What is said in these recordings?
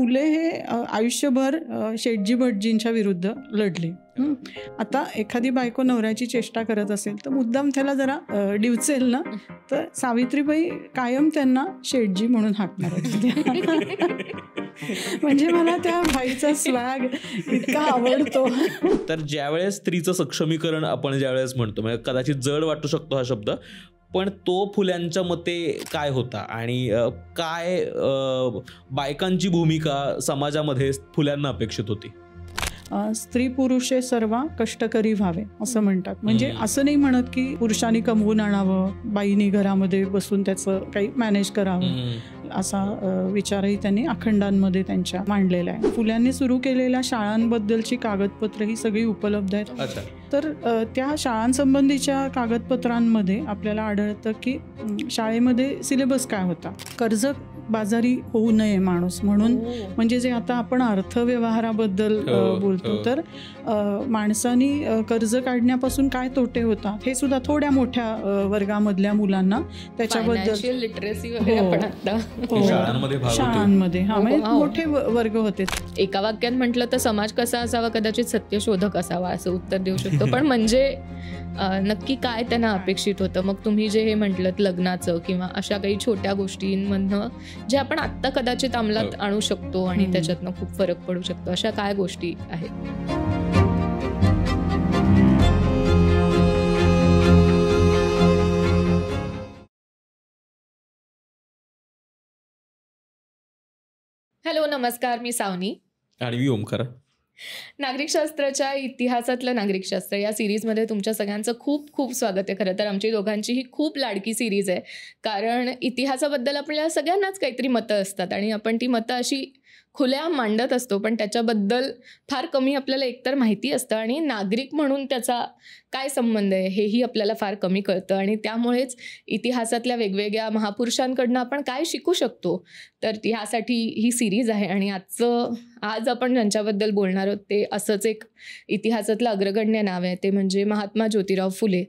फुले हे आयुष्यभर शेटजी भटजींच्या विरुद्ध लढले. आता एखादी बायको नवऱ्याची चेष्टा करत असेल तर मुद्दाम त्याला जरा डिवचेल ना, तर सावित्रीबाई कायम त्यांना शेटजी म्हणून हाकणार होत्या. म्हणजे मला त्या बाईचा स्वॅग इतका आवडतो. तर ज्यावेळेस स्त्रीचं सक्षमीकरण आपण ज्यावेळेस म्हणतो, म्हणजे कदाचित जड वाटू शकतो हा शब्द, पण तो फुल्यांच्या मते काय होता आणि काय बायकांची भूमिका समाजामध्ये फुल्यांना अपेक्षित होती? स्त्री पुरुषे सर्वा कष्टकरी व्हावे असं म्हणतात. म्हणजे असं नाही म्हणत की पुरुषांनी कमवून आणावं, बाईनी घरामध्ये बसून त्याचं काही मॅनेज करावं, असा विचारही त्यांनी अखंडांमध्ये त्यांच्या मांडलेला आहे. फुल्यांनी सुरू केलेल्या शाळांबद्दलची कागदपत्र ही सगळी उपलब्ध आहेत. तर त्या शाळांसंबंधीच्या कागदपत्रांमध्ये आपल्याला आढळतं की शाळेमध्ये सिलेबस काय होता, कर्ज बाजारी होऊ नये माणूस म्हणून. म्हणजे जे आता आपण अर्थव्यवहाराबद्दल बोलतो, तर माणसानी कर्ज काढण्यापासून काय तोटे होतात हे सुद्धा थोड्या मोठ्या वर्गामधल्या मुलांना त्याच्याबद्दल लिटरसी शाळांमध्ये म्हणजे मोठे वर्ग होते. एका वाक्यात म्हटलं तर समाज कसा असावा, कदाचित सत्यशोधक असावा असं उत्तर देऊ शकतो. पण म्हणजे नक्की काय त्यांना अपेक्षित होतं? मग तुम्ही जे हे म्हटलं लग्नाचं किंवा अशा काही छोट्या गोष्टींमधनं जे आपण आत्ता कदाचित अंमलात आणू शकतो आणि त्याच्यातनं खूप फरक पडू शकतो, अशा काय गोष्टी आहेत? हॅलो, नमस्कार. मी सावनी आणि मी ओमकार. नागरिकशास्त्राच्या इतिहासातलं नागरिकशास्त्र या सिरीजमध्ये तुमच्या सगळ्यांचं खूप खूप स्वागत आहे. खरं तर आमची दोघांची ही खूप लाडकी सिरीज आहे, कारण इतिहासाबद्दल आपल्याला सगळ्यांनाच काहीतरी मतं असतात आणि आपण ती मतं अशी खुल्या मांडत असतो, पण त्याच्याबद्दल फार कमी आपल्याला एकतर माहिती असतं आणि नागरिक म्हणून त्याचा काय संबंध आहे हेही आपल्याला फार कमी कळतं. आणि त्यामुळेच इतिहासातल्या वेगवेगळ्या महापुरुषांकडनं आपण काय शिकू शकतो, तर ह्यासाठी ही सिरीज आहे. आणि आज आपण ज्यांच्याबद्दल बोलणार आहोत ते असंच एक इतिहासातलं अग्रगण्य नाव आहे, ते म्हणजे महात्मा ज्योतिराव फुले.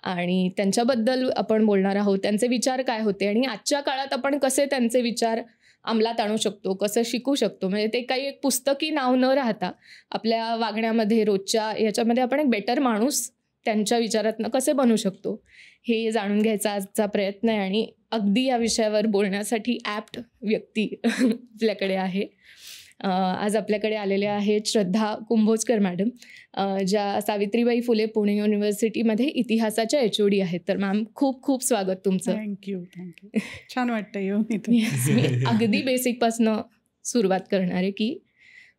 आणि त्यांच्याबद्दल आपण बोलणार आहोत, त्यांचे विचार काय होते आणि आजच्या काळात आपण कसे त्यांचे विचार अंमलात आणू शकतो, कसं शिकू शकतो. म्हणजे ते काही एक पुस्तकी नाव न राहता आपल्या वागण्यामध्ये रोजच्या ह्याच्यामध्ये आपण एक बेटर माणूस त्यांच्या विचारातनं कसे बनू शकतो हे जाणून घ्यायचा आजचा प्रयत्न आहे. आणि अगदी या विषयावर बोलण्यासाठी ॲप्ट व्यक्ती आपल्याकडे आहे. आज आपल्याकडे आलेल्या आहेत श्रद्धा कुंभोजकर मॅडम, ज्या सावित्रीबाई फुले पुणे युनिव्हर्सिटीमध्ये इतिहासाच्या HOD आहेत. तर मॅम खूप खूप स्वागत तुमचं. थँक्यू. छान वाटतं येऊन इथे. मी अगदी बेसिकपासनं सुरुवात करणार आहे की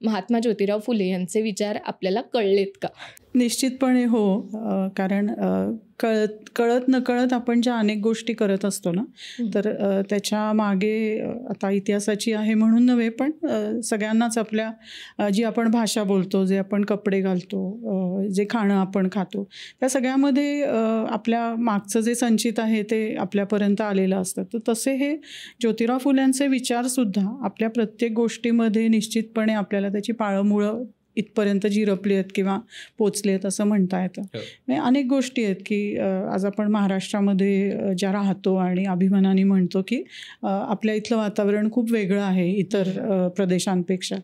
महात्मा ज्योतिराव फुले यांचे विचार आपल्याला कळलेत का? निश्चितपणे हो, कारण कळत नकळत आपण ज्या अनेक गोष्टी करत असतो ना, तर त्याच्या मागे आता इतिहासाची आहे म्हणून नव्हे, पण सगळ्यांनाच आपल्या जी आपण भाषा बोलतो, जे आपण कपडे घालतो, जे खाणं आपण खातो, त्या सगळ्यामध्ये आपल्या मागचं जे संचित आहे ते आपल्यापर्यंत आलेलं असतं. तर तसे हे ज्योतिराव फुल्यांचे विचारसुद्धा आपल्या प्रत्येक गोष्टीमध्ये निश्चितपणे आपल्याला त्याची पाळंमुळं इथपर्यंत जिरपली आहेत किंवा पोचले आहेत असं म्हणता येतं. म्हणजे अनेक गोष्टी आहेत की आज आपण महाराष्ट्रामध्ये ज्या राहतो आणि अभिमानाने म्हणतो की आपल्या इथलं वातावरण खूप वेगळं आहे इतर प्रदेशांपेक्षा.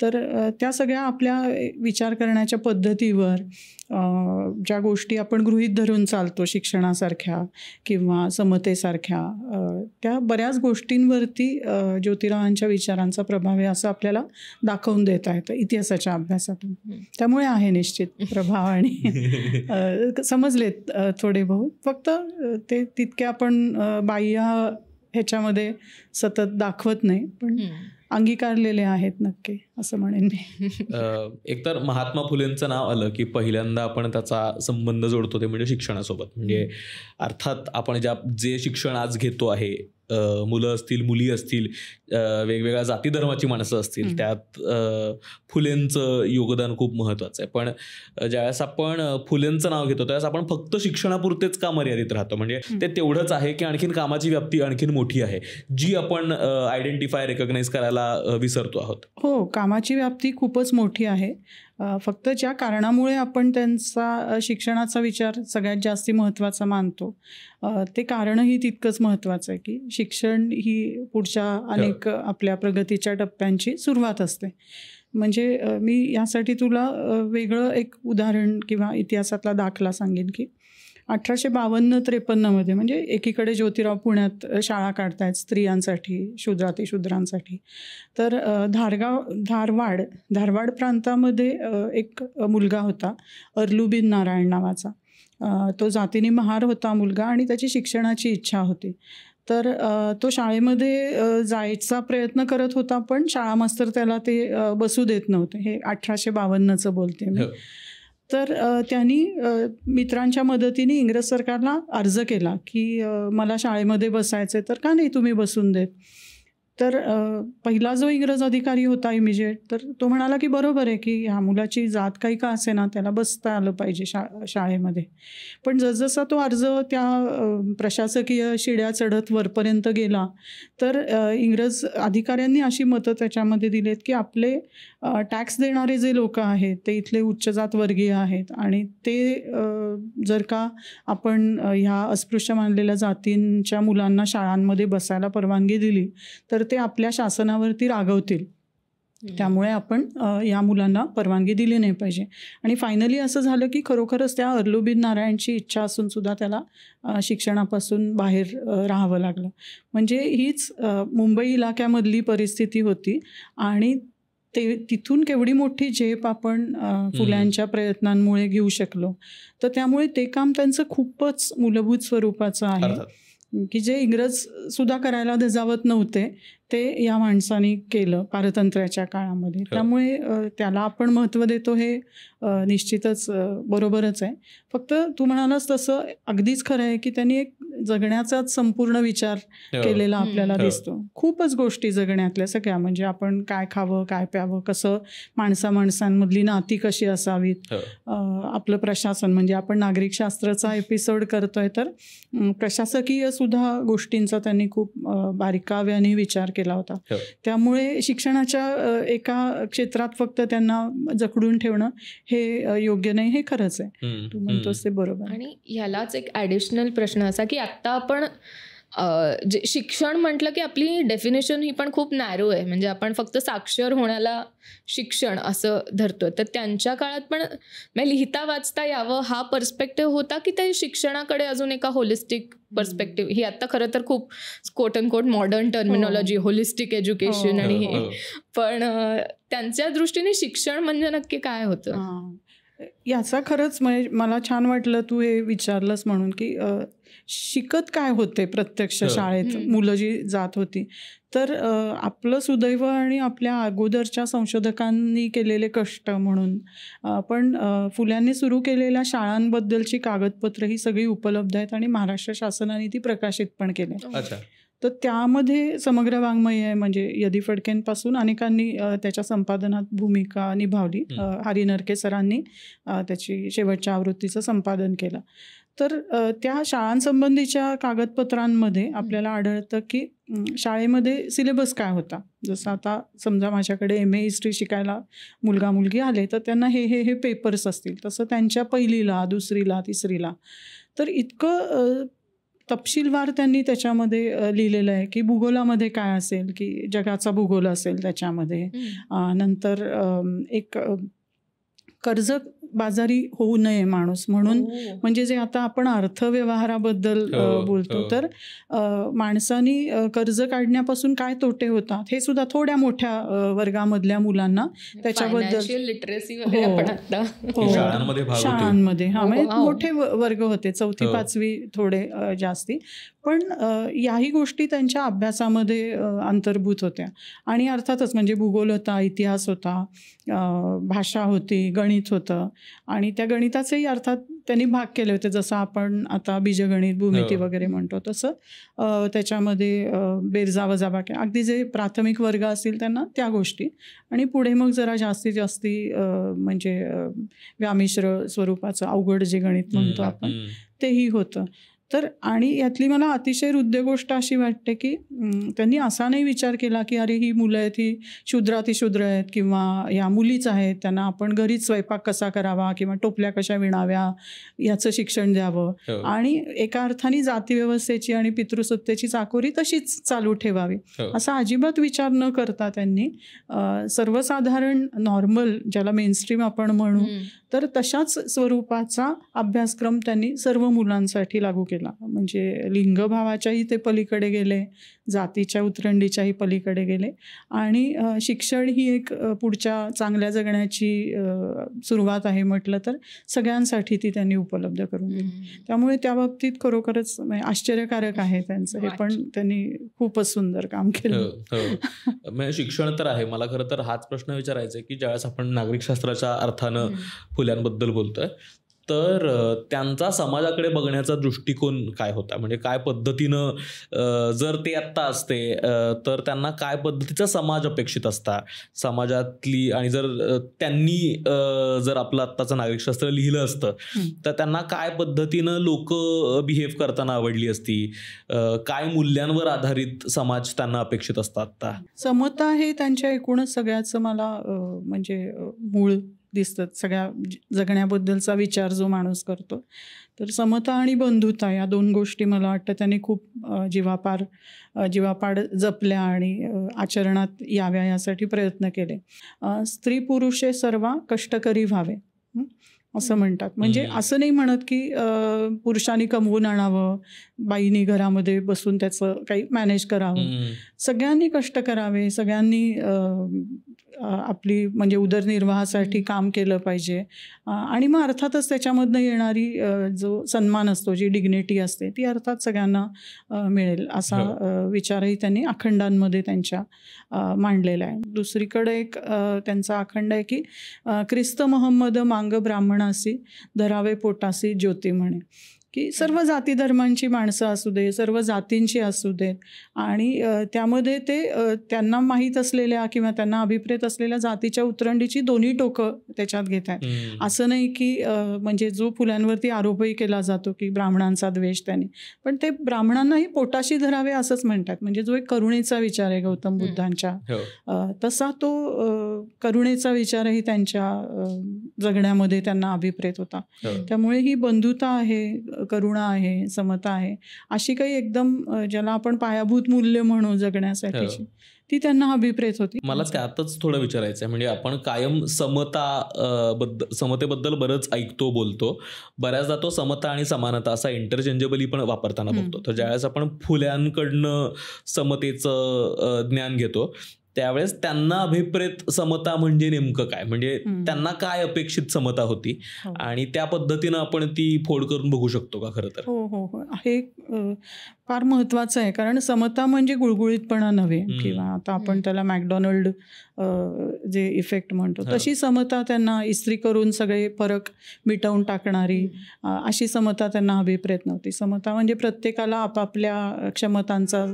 तर त्या सगळ्या आपल्या विचार करण्याच्या पद्धतीवर ज्या गोष्टी आपण गृहीत धरून चालतो, शिक्षणासारख्या किंवा समतेसारख्या, त्या बऱ्याच गोष्टींवरती ज्योतिरावांच्या विचारांचा प्रभाव आहे असं आपल्याला दाखवून देता येतं इतिहासाच्या अभ्यासातून. त्यामुळे आहे निश्चित प्रभाव आणि समजलेत थोडे बहुत, फक्त ते तितके आपण बाह्य ह्याच्यामध्ये सतत दाखवत नाही, पण अंगीकारलेले आहेत नक्की असं म्हणेन मी. एकतर महात्मा फुलेंचं नाव आलं की पहिल्यांदा आपण त्याचा संबंध जोडतो ते म्हणजे शिक्षणासोबत. म्हणजे अर्थात आपण जे शिक्षण आज घेतो आहे, मुलं असतील, मुली असतील, वेगवेगळ्या जाती धर्माची माणसं असतील, त्यात फुलेंचं योगदान खूप महत्त्वाचं आहे. पण ज्यावेळेस आपण फुलेंचं नाव घेतो त्यावेळेस आपण फक्त शिक्षणापुरतेच का मर्यादित राहतो? म्हणजे ते तेवढंच आहे की आणखीन कामाची व्याप्ती आणखीन मोठी आहे जी आपण आयडेंटिफाय, रेकग्नाइज करायला विसरतो आहोत? हो, कामाची व्याप्ती खूपच मोठी आहे. फक्त ज्या कारणामुळे आपण त्यांचा शिक्षणाचा विचार सगळ्यात जास्ती महत्त्वाचा मानतो ते कारणही तितकंच महत्त्वाचं आहे की शिक्षण ही पुढच्या अनेक आपल्या प्रगतीच्या टप्प्यांची सुरुवात असते. म्हणजे मी यासाठी तुला वेगळं एक उदाहरण किंवा इतिहासातला दाखला सांगेन की 1852-53 म्हणजे एकीकडे ज्योतिराव पुण्यात शाळा काढतायत स्त्रियांसाठी, शूद्रातिशूद्रांसाठी. तर धारवाड प्रांतामध्ये एक मुलगा होता अर्लुबीन नारायण नावाचा. तो जातीने महार होता मुलगा आणि त्याची शिक्षणाची इच्छा होती. तर तो शाळेमध्ये जायचा प्रयत्न करत होता पण शाळा मास्तर त्याला ते बसू देत नव्हते. हे 1852चं बोलते मी. तर त्यांनी मित्रांच्या मदतीने इंग्रज सरकारला अर्ज केला की मला शाळेमध्ये बसायचं तर का नाही तुम्ही बसून देत. तर पहिला जो इंग्रज अधिकारी होता इमिजिएट तर तो म्हणाला की बरोबर आहे की ह्या मुलाची जात काही का असे ना त्याला बसता आलं पाहिजे शाळेमध्ये. पण जसजसा तो अर्ज त्या प्रशासकीय शिड्या चढत वरपर्यंत गेला तर इंग्रज अधिकाऱ्यांनी अशी मतं त्याच्यामध्ये दिलेत की आपले टॅक्स देणारे जे लोक आहेत ते इथले उच्चजात वर्गीय आहेत आणि ते जर का आपण ह्या अस्पृश्य मानलेल्या जातींच्या मुलांना शाळांमध्ये बसायला परवानगी दिली तर ते आपल्या शासनावरती रागवतील. त्यामुळे आपण या मुलांना परवानगी दिली नाही पाहिजे. आणि फायनली असं झालं की खरोखरच त्या अर्लुबीन नारायणची इच्छा असून सुद्धा त्याला शिक्षणापासून बाहेर राहावं लागलं. म्हणजे हीच मुंबई इलाक्यामधली परिस्थिती होती आणि तिथून केवढी मोठी झेप आपण फुल्यांच्या प्रयत्नांमुळे घेऊ शकलो. तर त्यामुळे ते काम त्यांचं खूपच मूलभूत स्वरूपाचं आहे की जे इंग्रज सुद्धा करायला धजावत नव्हते ते या माणसाने केलं पारतंत्र्याच्या काळामध्ये. त्यामुळे त्याला आपण महत्त्व देतो हे निश्चितच बरोबरच आहे. फक्त तू म्हणालास तसं अगदीच खरं आहे की त्यांनी एक जगण्याचाच संपूर्ण विचार केलेला आपल्याला दिसतो. खूपच गोष्टी जगण्यातल्या सगळ्या म्हणजे आपण काय खावं काय प्यावं, कसं माणसांमधली नाती कशी असावीत, आपलं प्रशासन म्हणजे आपण नागरिकशास्त्राचा एपिसोड करतोय तर प्रशासकीय सुद्धा गोष्टींचा त्यांनी खूप बारकाव्याने विचार केला होता. त्यामुळे शिक्षणाच्या एका क्षेत्रात फक्त त्यांना जखडून ठेवणं हे योग्य नाही हे खरंच आहे. तू म्हणतोस ते बरोबर. आणि ह्यालाच एक ॲडिशनल प्रश्न असा की आत्ता आपण जे शिक्षण म्हटलं की आपली डेफिनेशन ही पण खूप नॅरो आहे. म्हणजे आपण फक्त साक्षर होण्याला शिक्षण असं धरतो. तर त्यांच्या काळात पण लिहिता वाचता यावं हा पर्स्पेक्टिव्ह होता की ते शिक्षणाकडे अजून एका होलिस्टिक पर्स्पेक्टिव्ह ही आता खरं तर खूप quote and quote modern terminology holistic education आणि हे पण त्यांच्या दृष्टीने शिक्षण म्हणजे नक्की काय होतं याचा खरंच म्हणजे मला छान वाटलं तू हे विचारलंस म्हणून की शिकत काय होते प्रत्यक्ष शाळेत मुलं जी जात होती. तर आपलं सुदैव आणि आपल्या अगोदरच्या संशोधकांनी केलेले कष्ट म्हणून पण फुल्यांनी सुरू केलेल्या शाळांबद्दलची कागदपत्र ही सगळी उपलब्ध आहेत आणि महाराष्ट्र शासनाने ती प्रकाशित पण केली. तर त्यामध्ये समग्र वाङ्मय आहे. म्हणजे यदी फडकेंपासून अनेकांनी त्याच्या संपादनात भूमिका निभावली. हरी नरके सरांनी त्याची शेवटच्या आवृत्तीचं संपादन केलं. तर त्या शाळांसंबंधीच्या कागदपत्रांमध्ये आपल्याला आढळतं की शाळेमध्ये सिलेबस काय होता. जसं आता समजा माझ्याकडे MA हिस्ट्री शिकायला मुलगा मुलगी आले तर त्यांना हे पेपर्स असतील. तसं त्यांच्या पहिलीला, दुसरीला, तिसरीला तर इतकं तपशीलवार त्यांनी त्याच्यामध्ये लिहिलेलं आहे की भूगोलामध्ये काय असेल की जगाचा भूगोल असेल त्याच्यामध्ये. नंतर एक कर्ज बाजारी होऊ नये माणूस म्हणून म्हणजे जे आता आपण अर्थव्यवहाराबद्दल बोलतो तर माणसानी कर्ज काढण्यापासून काय तोटे होतात हे सुद्धा थोड्या मोठ्या वर्गामधल्या मुलांना त्याच्याबद्दल लिटरसी शाळांमध्ये म्हणजे मोठे वर्ग होते 4वी 5वी थोडे जास्ती पण याही गोष्टी त्यांच्या अभ्यासामध्ये अंतर्भूत होत्या. आणि अर्थातच म्हणजे भूगोल होता, इतिहास होता, भाषा होती, गणित होतं आणि त्या गणिताचेही अर्थात त्यांनी भाग केले होते. जसं आपण आता बीजगणित भूमिती वगैरे म्हणतो तसं त्याच्यामध्ये बेरजा वजाबाकी अगदी जे प्राथमिक वर्ग असतील त्यांना त्या गोष्टी आणि पुढे मग जरा जास्तीत जास्ती म्हणजे व्यामिश्र स्वरूपाचं अवघड जे गणित म्हणतो आपण तेही होतं. तर आणि यातली मला अतिशय हृदय गोष्ट अशी वाटते की त्यांनी असा नाही विचार केला की अरे ही मुलं आहेत, ही शूद्रातिशूद्र आहेत किंवा या मुलीच आहेत, त्यांना आपण घरीच स्वयंपाक कसा करावा किंवा टोपल्या कशा विणाव्या याचं शिक्षण द्यावं आणि एका अर्थाने जातीव्यवस्थेची आणि पितृसत्तेची चाकोरी तशीच चालू ठेवावी असा अजिबात विचार न करता त्यांनी सर्वसाधारण नॉर्मल ज्याला मेनस्ट्रीम आपण म्हणू तर तशाच स्वरूपाचा अभ्यासक्रम त्यांनी सर्व मुलांसाठी लागू केला. म्हणजे लिंगभावाच्याही ते पलीकडे गेले, जातीच्या उतरंडीच्याही पलीकडे गेले आणि शिक्षण ही एक पुढच्या चांगल्या जगण्याची सुरुवात आहे म्हटलं तर सगळ्यांसाठी ती त्यांनी उपलब्ध करून दिली. त्यामुळे त्या बाबतीत खरोखरच आश्चर्यकारक आहे त्यांचं हे, पण त्यांनी खूपच सुंदर काम केलं. म्हणजे शिक्षण तर आहे. मला खरं तर हाच प्रश्न विचारायचा आहे की ज्यावेळेस आपण नागरिकशास्त्राच्या अर्थानं फुल्यांबद्दल बोलतोय तर त्यांचा समाजाकडे बघण्याचा दृष्टिकोन काय होता, म्हणजे काय पद्धतीनं जर ते आत्ता असते तर त्यांना काय पद्धतीचा समाज अपेक्षित असता समाजातली, आणि जर त्यांनी जर आपलं आत्ताचं नागरिकशास्त्र लिहिलं असतं तर त्यांना काय पद्धतीनं लोक बिहेव करताना आवडली असती, काय मूल्यांवर आधारित समाज त्यांना अपेक्षित असतात आता. समता हे त्यांच्या एकूणच सगळ्याचं मला म्हणजे मूळ दिसतात. सगळ्या जगण्याबद्दलचा विचार जो माणूस करतो तर समता आणि बंधुता या दोन गोष्टी मला वाटतं त्यांनी खूप जीवापाड जपल्या आणि आचरणात याव्या यासाठी प्रयत्न केले. स्त्री पुरुषे सर्व कष्टकरी व्हावे असं म्हणतात. म्हणजे असं नाही म्हणत की पुरुषांनी कमवून आणावं, बाईनी घरामध्ये बसून त्याचं काही मॅनेज करावं. सगळ्यांनी कष्ट करावे, सगळ्यांनी आपली म्हणजे उदरनिर्वाहासाठी काम केलं पाहिजे आणि मग अर्थातच त्याच्यामधनं येणारी जो सन्मान असतो, जी डिग्निटी असते ती अर्थात सगळ्यांना मिळेल असा विचारही त्यांनी अखंडांमध्ये त्यांच्या मांडलेला आहे. दुसरीकडे एक त्यांचा अखंड आहे की ख्रिस्त मोहम्मद मांग ब्राह्मणासी धरावे पोटासी ज्योती म्हणे, की सर्व जाती धर्मांची माणसं असू दे, सर्व जातींची असू देत आणि त्यामध्ये ते त्यांना माहीत असलेल्या किंवा त्यांना अभिप्रेत असलेल्या जातीच्या उतरंडीची दोन्ही टोकं त्याच्यात घेत आहेत. असं नाही की म्हणजे जो फुल्यांवरती आरोपही केला जातो की ब्राह्मणांचा द्वेष त्यांनी, पण ते ब्राह्मणांनाही पोटाशी धरावे असंच म्हणतात. म्हणजे जो एक करुणेचा विचार आहे गौतम बुद्धांच्या, तसा तो करुणेचा विचारही त्यांच्या जगण्यामध्ये त्यांना अभिप्रेत होता. त्यामुळे ही बंधुता आहे, करुणा आहे, समता आहे, अशी काही एकदम ज्याला आपण पायाभूत मूल्य म्हणू जगण्यासाठीची, ती त्यांना अभिप्रेत होती. मला त्यातच थोडं विचारायचं आहे, म्हणजे आपण कायम समतेबद्दल बरंच ऐकतो, बोलतो, बऱ्याचदा तो समता आणि समानता असा इंटरचेंजेबली पण वापरताना बघतो. तर ज्यावेळेस आपण फुल्यांकडनं समतेचं ज्ञान घेतो त्यावेळेस त्यांना अभिप्रेत समता म्हणजे नेमकं काय, म्हणजे त्यांना काय अपेक्षित समता होती आणि त्या पद्धतीनं आपण ती फोड करून बघू शकतो का खरं तर? हो हो हो, हे फार महत्त्वाचं आहे. कारण समता म्हणजे गुळगुळीतपणा नव्हे किंवा आता आपण त्याला मॅकडॉनल्ड जे इफेक्ट म्हणतो तशी समता त्यांना इस्त्री करून सगळे फरक मिटवून टाकणारी अशी समता त्यांना अभिप्रेत नव्हती. समता म्हणजे प्रत्येकाला आपापल्या क्षमतांचा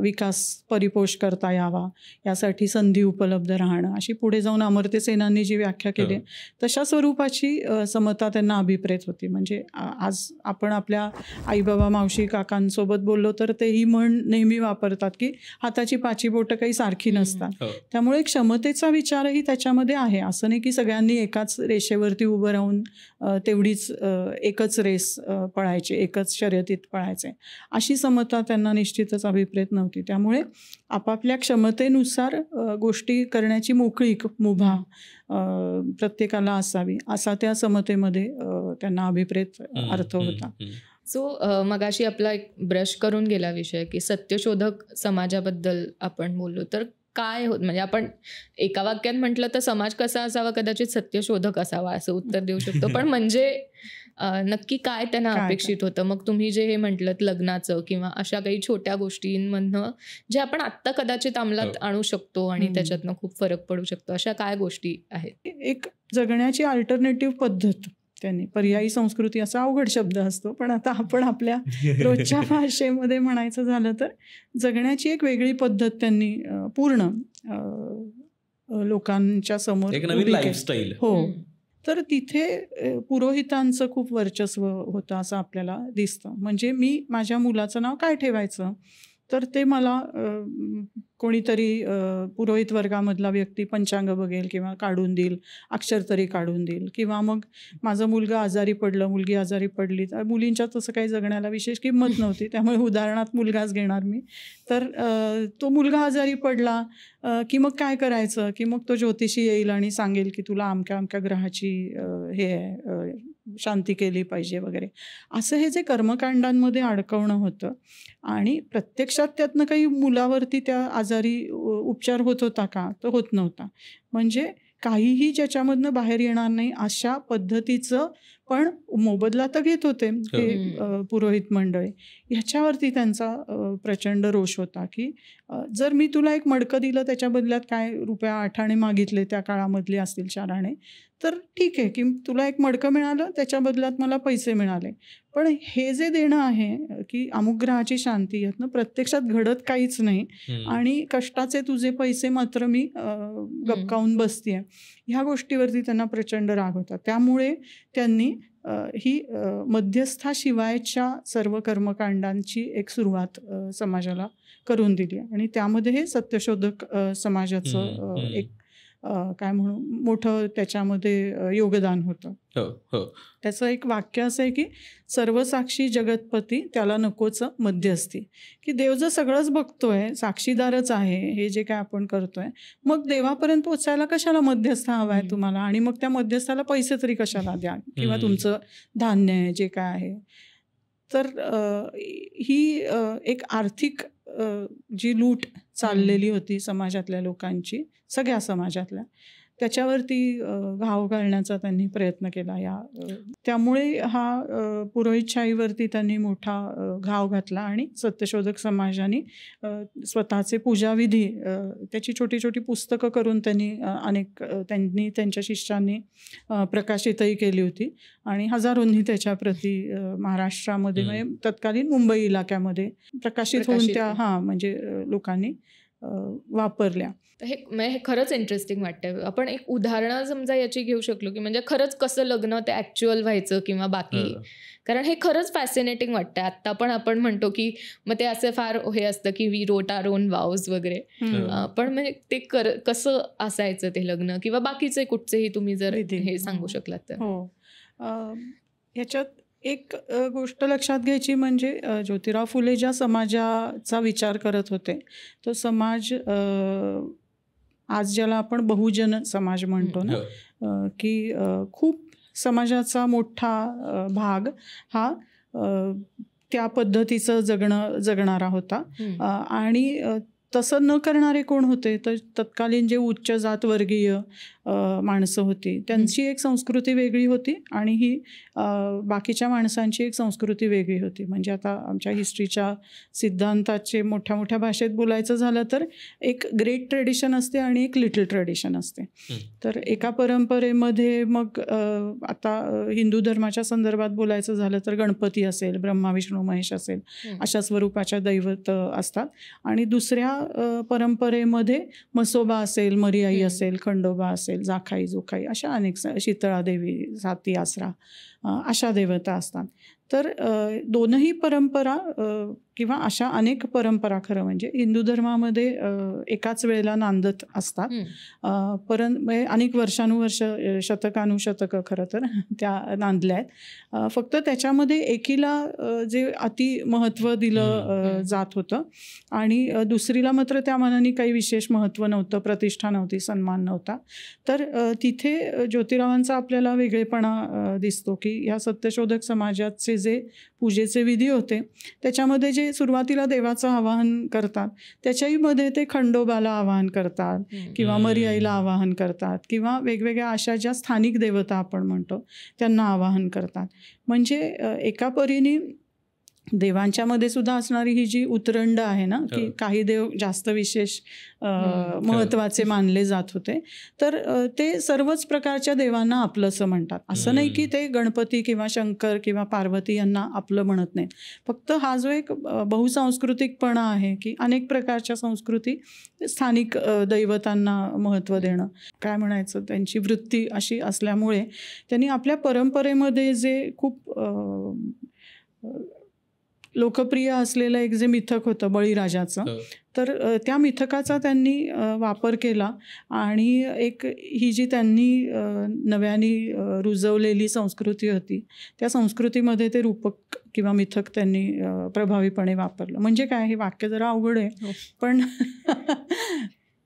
विकास परिपोष करता यावा यासाठी संधी उपलब्ध राहणं, अशी पुढे जाऊन अमर्त्य सेनांनी जी व्याख्या केली तशा स्वरूपाची समता त्यांना अभिप्रेत होती. म्हणजे आज आपण आपल्या आईबाबा मावशी काकांसोबत बोललो तर ते ही म्हण नेहमी वापरतात की हाताची पाची बोटं काही सारखी नसतात. त्यामुळे क्षमतेचा विचारही त्याच्यामध्ये आहे. असं नाही की सगळ्यांनी एकाच रेषेवरती उभं राहून तेवढीच एकच रेस पळायची, एकच शर्यतीत पळायचे, अशी समता त्यांना निश्चितच अभिप्रेत नव्हती. त्यामुळे आपापल्या क्षमतेनुसार गोष्टी करण्याची मोकळीक, मुभा प्रत्येकाला असावी असा त्या समतेमध्ये त्यांना अभिप्रेत अर्थ होता. सो मगाशी आपला एक ब्रश करून गेला विषय की सत्यशोधक समाजाबद्दल आपण बोललो, तर काय होत, म्हणजे आपण एका वाक्यात म्हटलं तर समाज कसा असावा, कदाचित सत्यशोधक असावा असं उत्तर देऊ शकतो, पण म्हणजे नक्की काय त्यांना अपेक्षित होतं? मग तुम्ही जे हे म्हटलं लग्नाचं किंवा अशा काही छोट्या गोष्टींमधनं जे आपण आत्ता कदाचित अंमलात आणू शकतो आणि त्याच्यातनं खूप फरक पडू शकतो, अशा काय गोष्टी आहेत? एक जगण्याची अल्टरनेटिव्ह पद्धत त्यांनी, पर्यायी संस्कृती असा अवघड शब्द असतो, पण आता आपण आपल्या रोजच्या भाषेमध्ये म्हणायचं झालं तर जगण्याची एक वेगळी पद्धत त्यांनी पूर्ण लोकांच्या समोर एक नवीन लाईफस्टाईल. हो, तर तिथे पुरोहितांचं खूप वर्चस्व होतं असं आपल्याला दिसतं. म्हणजे मी माझ्या मुलाचं नाव काय ठेवायचं, तर ते मला कोणीतरी पुरोहित वर्गामधला व्यक्ती पंचांग बघेल किंवा काढून देईल, अक्षर तरी काढून देईल. किंवा मग माझं मुलगा आजारी पडलं, मुलगी आजारी पडली, तर मुलींच्या तसं काही जगण्याला विशेष किंमत नव्हती, त्यामुळे उदाहरणात मुलगाच घेणार मी. तर तो मुलगा आजारी पडला की मग काय करायचं, की मग तो ज्योतिषी येईल आणि सांगेल की तुला अमक्या अमक्या ग्रहाची हे आहे, शांती केली पाहिजे वगैरे. असं हे जे कर्मकांडांमध्ये अडकवणं होतं आणि प्रत्यक्षात त्यातनं काही मुलावरती त्या आजारी उपचार होत होता का, तर होत नव्हता. म्हणजे काहीही ज्याच्यामधनं बाहेर येणार नाही अशा पद्धतीचं पण मोबदला तर घेत होते हे पुरोहित मंडळी. ह्याच्यावरती त्यांचा प्रचंड रोष होता की जर मी तुला एक मडकं दिलं त्याच्या बदल्यात काय ₹8 आणे मागितले त्या काळामधले असतील 4 आणे, तर ठीक आहे की तुला एक मडकं मिळालं त्याच्या बदल्यात मला पैसे मिळाले. पण हे जे देणं आहे की अमुक ग्रहाची शांती, यातनं प्रत्यक्षात घडत काहीच नाही आणि कष्टाचे तुझे पैसे मात्र मी गपकावून बसतीये, ह्या गोष्टीवरती त्यांना प्रचंड राग होता. त्यामुळे त्यांनी ही मध्यस्थाशिवायच्या सर्व कर्मकांडांची एक सुरुवात समाजाला करून दिली आणि त्यामध्ये हे सत्यशोधक समाजाचं एक काय म्हणू मोठं त्याच्यामध्ये योगदान होतं. त्याचं एक वाक्य असं आहे की सर्वसाक्षी जगतपती त्याला नकोच मध्यस्थी, की देव जर सगळंच बघतोय, साक्षीदारच आहे हे जे काय आपण करतोय, मग देवापर्यंत पोचायला कशाला मध्यस्थ हवा आहे तुम्हाला, आणि मग त्या मध्यस्थाला पैसे तरी कशाला द्या किंवा तुमचं धान्य आहे जे काय आहे. तर ही एक आर्थिक जी लूट चाललेली होती समाजातल्या लोकांची, सगळ्या समाजातल्या, त्याच्यावरती घाव घालण्याचा त्यांनी प्रयत्न केला. त्यामुळे हा पुरोहितशाहीवरती त्यांनी मोठा घाव घातला आणि सत्यशोधक समाजाने स्वतःचे पूजाविधी त्याची छोटी छोटी पुस्तकं करून त्यांनी त्यांच्या शिष्यांनी प्रकाशितही केली होती आणि हजारोंनी त्याच्या प्रती महाराष्ट्रामध्ये म्हणजे तत्कालीन मुंबई इलाक्यामध्ये प्रकाशित होऊन त्या म्हणजे लोकांनी वापरल्या. हे खरंच इंटरेस्टिंग वाटतंय. आपण एक उदाहरणं समजा याची घेऊ शकलो की म्हणजे खरंच कसं लग्न ते ॲक्च्युअल व्हायचं किंवा बाकी, कारण हे खरंच फॅसिनेटिंग वाटतं. आत्ता पण आपण म्हणतो की मग ते असं फार हे असतं की वी रोट आवर ओन वाव्स वगैरे, पण म्हणजे ते कसं असायचं ते लग्न किंवा बाकीचे कुठचेही तुम्ही जर हे सांगू शकलात तर. हो, ह्याच्यात एक गोष्ट लक्षात घ्यायची म्हणजे ज्योतिराव फुले ज्या समाजाचा विचार करत होते तो समाज आज ज्याला आपण बहुजन समाज म्हणतो ना, की खूप समाजाचा मोठा भाग हा त्या पद्धतीचं जगणारा होता. आणि तसं न करणारे कोण होते, तर तत्कालीन जे उच्च जातवर्गीय माणसं होती त्यांची एक संस्कृती वेगळी होती आणि ही बाकीच्या माणसांची एक संस्कृती वेगळी होती. म्हणजे आता आमच्या हिस्ट्रीच्या सिद्धांताचे मोठ्या मोठ्या भाषेत बोलायचं झालं तर एक ग्रेट ट्रेडिशन असते आणि एक लिटल ट्रेडिशन असते. तर एका परंपरेमध्ये मग आता हिंदू धर्माच्या संदर्भात बोलायचं झालं तर गणपती असेल, ब्रह्मा विष्णू महेश असेल, अशा स्वरूपाच्या दैवत असतात. आणि दुसऱ्या परंपरेमध्ये मसोबा असेल, मरियाई असेल, खंडोबा असेल, जाखाई जोखाई अशा अनेक, शीतळादेवी, साती आसरा अशा देवता असतात. तर दोनही परंपरा किंवा अशा अनेक परंपरा खरं म्हणजे हिंदू धर्मामध्ये एकाच वेळेला नांदत असतात. अनेक वर्षानुवर्ष, शतकानुशतकं खरं तर त्या नांदल्या आहेत. फक्त त्याच्यामध्ये एकीला जे अति महत्त्व दिलं जात होतं आणि दुसरीला मात्र त्या मानाने काही विशेष महत्त्व नव्हतं, प्रतिष्ठा नव्हती, सन्मान नव्हता. तर तिथे ज्योतिरावांचा आपल्याला वेगळेपणा दिसतो की ह्या सत्यशोधक समाजाचे जे पूजेचे विधी होते त्याच्यामध्ये जे सुरुवातीला देवाचं आवाहन करतात त्याच्याही मध्ये ते खंडोबाला आवाहन करतात किंवा मरियाईला आवाहन करतात किंवा वेगवेगळ्या अशा ज्या स्थानिक देवता आपण म्हणतो त्यांना आवाहन करतात. म्हणजे एका परीने देवांच्या मध्ये सुद्धा असणारी ही जी उतरंड आहे ना, की काही देव जास्त विशेष महत्वाचे मानले जात होते, तर ते सर्वच प्रकारच्या देवांना आपलंसं म्हणतात. असं नाही की ते गणपती किंवा शंकर किंवा पार्वती यांना आपलं म्हणत नाहीत. फक्त हा जो एक बहुसांस्कृतिकपणा आहे की अनेक प्रकारच्या संस्कृती स्थानिक दैवतांना महत्त्व देणं, काय म्हणायचं, त्यांची वृत्ती अशी असल्यामुळे त्यांनी आपल्या परंपरेमध्ये जे खूप लोकप्रिय असलेलं एक जे मिथक होतं बळीराजाचं, तर त्या मिथकाचा त्यांनी वापर केला आणि एक ही जी त्यांनी नव्याने रुजवलेली संस्कृती होती त्या संस्कृतीमध्ये ते रूपक किंवा मिथक त्यांनी प्रभावीपणे वापरलं. म्हणजे काय, हे वाक्य जरा अवघड आहे,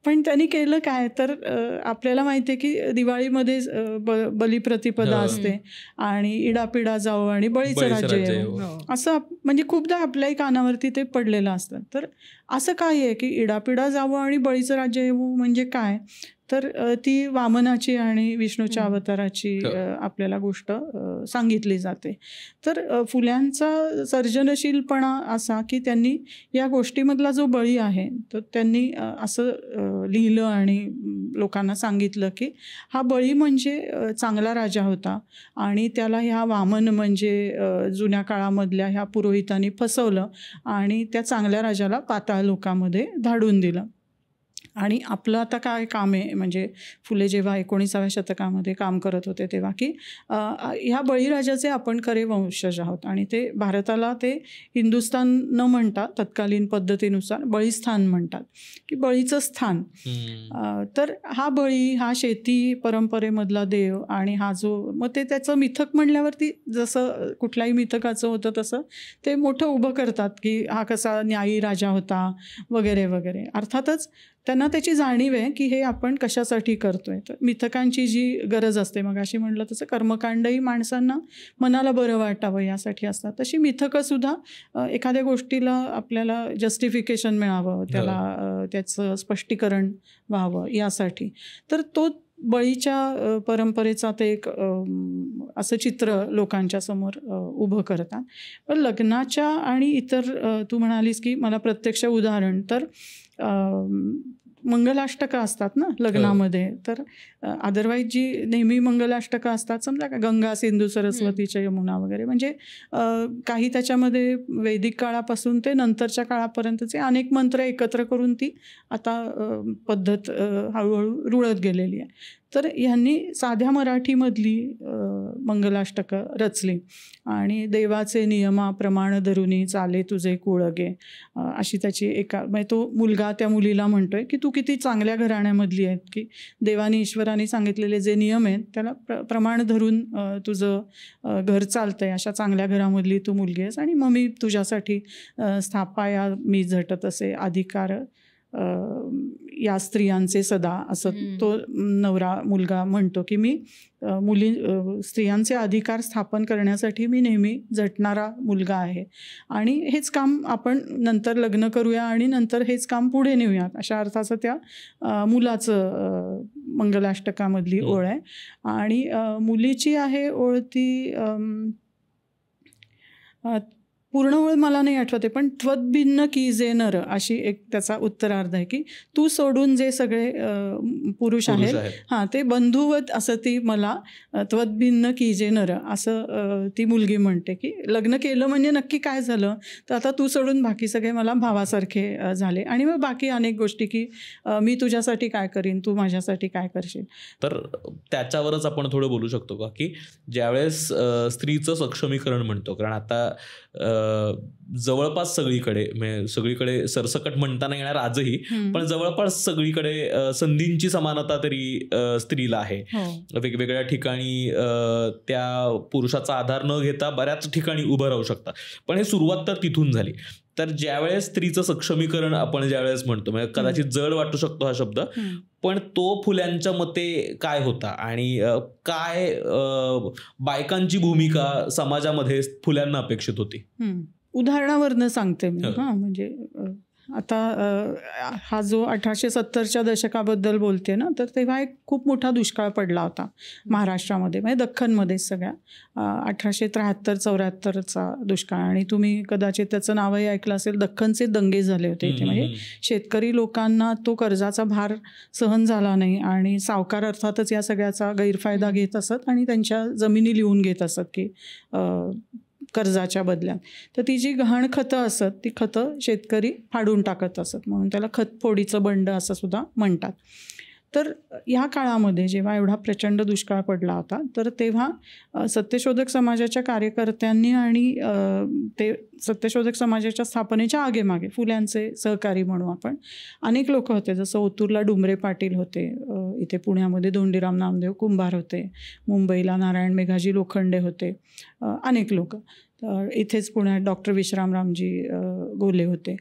पण त्यांनी केलं काय, तर आपल्याला माहिती आहे की दिवाळीमध्ये बलिप्रतिपदा असते आणि इडापिडा जाओ आणि बळीचं राज्य येवो, असं म्हणजे खूपदा आपल्याही कानावरती ते पडलेलं असतं. तर असं काय आहे की इडापिडा जावं आणि बळीचं राज्य येवो म्हणजे काय, तर ती वामनाची आणि विष्णूच्या अवताराची आपल्याला गोष्ट सांगितली जाते. तर फुल्यांचा सर्जनशीलपणा असा की त्यांनी या गोष्टीमधला जो बळी आहे तर त्यांनी असं लिहिलं आणि लोकांना सांगितलं की हा बळी म्हणजे चांगला राजा होता आणि त्याला ह्या वामन म्हणजे जुन्या काळामधल्या ह्या पुरोहितांनी फसवलं आणि त्या चांगल्या राजाला पाताळ लोकामध्ये धाडून दिलं. आणि आपलं आता काय काम आहे, म्हणजे फुले जेव्हा 19व्या शतकामध्ये काम करत होते तेव्हा की ह्या बळीराजाचे आपण खरे वंशज आहोत आणि ते भारताला ते हिंदुस्थान न म्हणता तत्कालीन पद्धतीनुसार बळीस्थान म्हणतात, की बळीचं स्थान. तर हा बळी हा शेती परंपरेमधला देव आणि हा जो, मग ते त्याचं मिथक म्हणल्यावरती जसं कुठल्याही मिथकाचं होतं तसं ते मोठं उभं करतात की हा कसा न्यायी राजा होता वगैरे वगैरे. अर्थातच त्यांना त्याची जाणीव आहे की हे आपण कशासाठी करतोय. तर मिथकांची जी गरज असते, मग अशी म्हटलं तसं कर्मकांडही माणसांना मनाला बरं वाटावं यासाठी असतात, तशी मिथकंसुद्धा एखाद्या गोष्टीला आपल्याला जस्टिफिकेशन मिळावं, त्याला त्याचं स्पष्टीकरण व्हावं यासाठी. तर तो बळीच्या परंपरेचा ते एक असं चित्र लोकांच्या समोर उभं करतात. पण लग्नाच्या आणि इतर तू म्हणालीस की मला प्रत्यक्ष उदाहरण, तर मंगलाष्टकं असतात ना लग्नामध्ये, तर अदरवाईज जी नेहमी मंगलाष्टकं असतात, समजा का गंगा सिंधू सरस्वतीच्या यमुना वगैरे, म्हणजे काही त्याच्यामध्ये वैदिक काळापासून ते नंतरच्या काळापर्यंतचे अनेक मंत्र एकत्र करून ती आता पद्धत हळूहळू रुळत गेलेली आहे. तर ह्यांनी साध्या मराठीमधली मंगलाष्टकं रचली आणि देवाचे नियमा प्रमाण धरुनी चाले तुझे कुळगे, अशी त्याची एका, म्हणजे तो मुलगा त्या मुलीला म्हणतोय की तू किती चांगल्या घराण्यामधली आहेत, की देवानी ईश्वराने सांगितलेले जे नियम आहेत त्याला प्रमाण धरून तुझं घर चालतंय, अशा चांगल्या घरामधली तू मुलगी आहेस आणि मग मी तुझ्यासाठी स्थापाया मी झटत असे अधिकार या स्त्रियांचे सदा, असं तो नवरा मुलगा म्हणतो की मी स्त्रियांचे अधिकार स्थापन करण्यासाठी मी नेहमी झटणारा मुलगा आहे आणि हेच काम आपण नंतर लग्न करूया आणि नंतर हेच काम पुढे नेऊयात, अशा अर्थाचं त्या मुलाचं मंगलाष्टकामधली ओळ आहे. आणि मुलीची आहे ओळ ती पूर्ण ओळ मला नाही आठवते, पण त्वद्भिन्न की जे नर, अशी एक त्याचा उत्तरार्ध आहे की तू सोडून जे सगळे पुरुष आहेत हां ते बंधुवत, असं ती मला त्वद्भिन्न की जे नर असं ती मुलगी म्हणते की लग्न केलं म्हणजे नक्की काय झालं, तर आता तू सोडून बाकी सगळे मला भावासारखे झाले आणि मग बाकी अनेक गोष्टी की मी तुझ्यासाठी काय करीन, तू माझ्यासाठी काय करशील. तर त्याच्यावरच आपण थोडं बोलू शकतो का, की ज्यावेळेस स्त्रीचं सक्षमीकरण म्हणतो, कारण आता जवळपास सगळीकडे सरसकट म्हणताना येणार आजही, पण जवळपास सगळीकडे संधींची समानता तरी स्त्रीला आहे. वेगवेगळ्या ठिकाणी त्या पुरुषाचा आधार न घेता बऱ्याच ठिकाणी उभं राहू शकतात. पण हे सुरुवात तर तिथून झाली. तर ज्यावेळेस स्त्रीचं सक्षमीकरण आपण ज्यावेळेस म्हणतो, म्हणजे कदाचित जड वाटू शकतो हा शब्द, पण तो फुल्यांच्या मते काय होता आणि काय बायकांची भूमिका समाजामध्ये फुल्यांना अपेक्षित होती? उदाहरणावरनं सांगते मी. म्हणजे आता हा जो 1870च्या दशकाबद्दल बोलते ना, तर तेव्हा एक खूप मोठा दुष्काळ पडला होता महाराष्ट्रामध्ये, म्हणजे दख्खनमध्येच सगळ्या 1873-74चा दुष्काळ. आणि तुम्ही कदाचित त्याचं नावही ऐकलं असेल, दख्खनचे दंगे झाले होते इथे. म्हणजे शेतकरी लोकांना तो कर्जाचा भार सहन झाला नाही आणि सावकार अर्थातच या सगळ्याचा गैरफायदा घेत असत आणि त्यांच्या जमिनी लिहून घेत असत की कर्जाच्या बदल्यात. तर ती जी गहाण खतं असत ती खतं शेतकरी फाडून टाकत असत, म्हणून त्याला खतफोडीचं बंड असं सुद्धा म्हणतात. तर ह्या काळामध्ये जेव्हा एवढा प्रचंड दुष्काळ पडला होता, तर तेव्हा सत्यशोधक समाजाच्या कार्यकर्त्यांनी आणि ते सत्यशोधक समाजाच्या स्थापनेच्या आगेमागे फुल्यांचे सहकारी म्हणू आपण अनेक लोक होते. जसं ओतूरला डुमरे पाटील होते, इथे पुण्यामध्ये धोंडीराम नामदेव कुंभार होते, मुंबईला नारायण मेघाजी लोखंडे होते, अनेक लोक. इथेच पुण्यात डॉक्टर विश्रामरामजी गोले होते.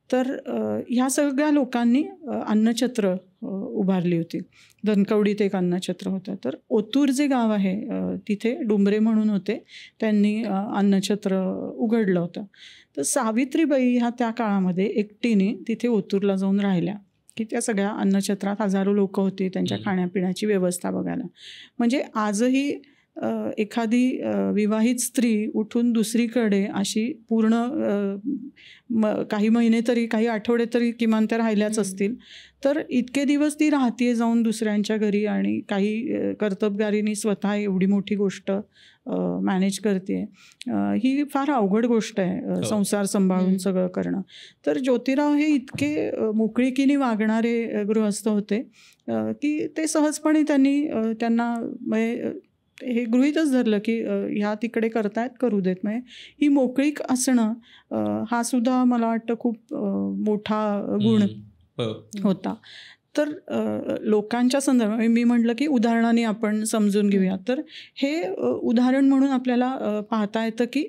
तर ह्या सगळ्या लोकांनी अन्नछत्र उभारली होती. धनकवडीत एक अन्नछत्र होतं. तर ओतूर जे गाव आहे तिथे डुमरे म्हणून होते, त्यांनी अन्नछत्र उघडलं होतं. तर सावित्रीबाई ह्या त्या काळामध्ये एकटीने तिथे ओतूरला जाऊन राहिल्या की त्या सगळ्या अन्नछत्रात हजारो लोक होती, त्यांच्या खाण्यापिण्याची व्यवस्था बघायला. म्हणजे आजही एखादी विवाहित स्त्री उठून दुसरीकडे अशी पूर्ण काही महिने तरी, काही आठवडे तरी किमान त्या राहिल्याच असतील, तर इतके दिवस ती राहतीये जाऊन दुसऱ्यांच्या घरी आणि काही कर्तबगारीने स्वतः एवढी मोठी गोष्ट मॅनेज करते. ही फार अवघड गोष्ट आहे, संसार सांभाळून सगळं करणं. तर ज्योतिराव हे इतके मोकळीकीने वागणारे गृहस्थ होते की ते सहजपणे त्यांना हे गृहीतच धरलं की ह्या तिकडे करतायत, करू देत. म्हणजे ही मोकळीक असणं हा सुद्धा मला वाटतं खूप मोठा गुण होता. तर लोकांच्या संदर्भात मी म्हटलं की उदाहरणाने आपण समजून घेऊया. तर हे उदाहरण म्हणून आपल्याला पाहता येतं की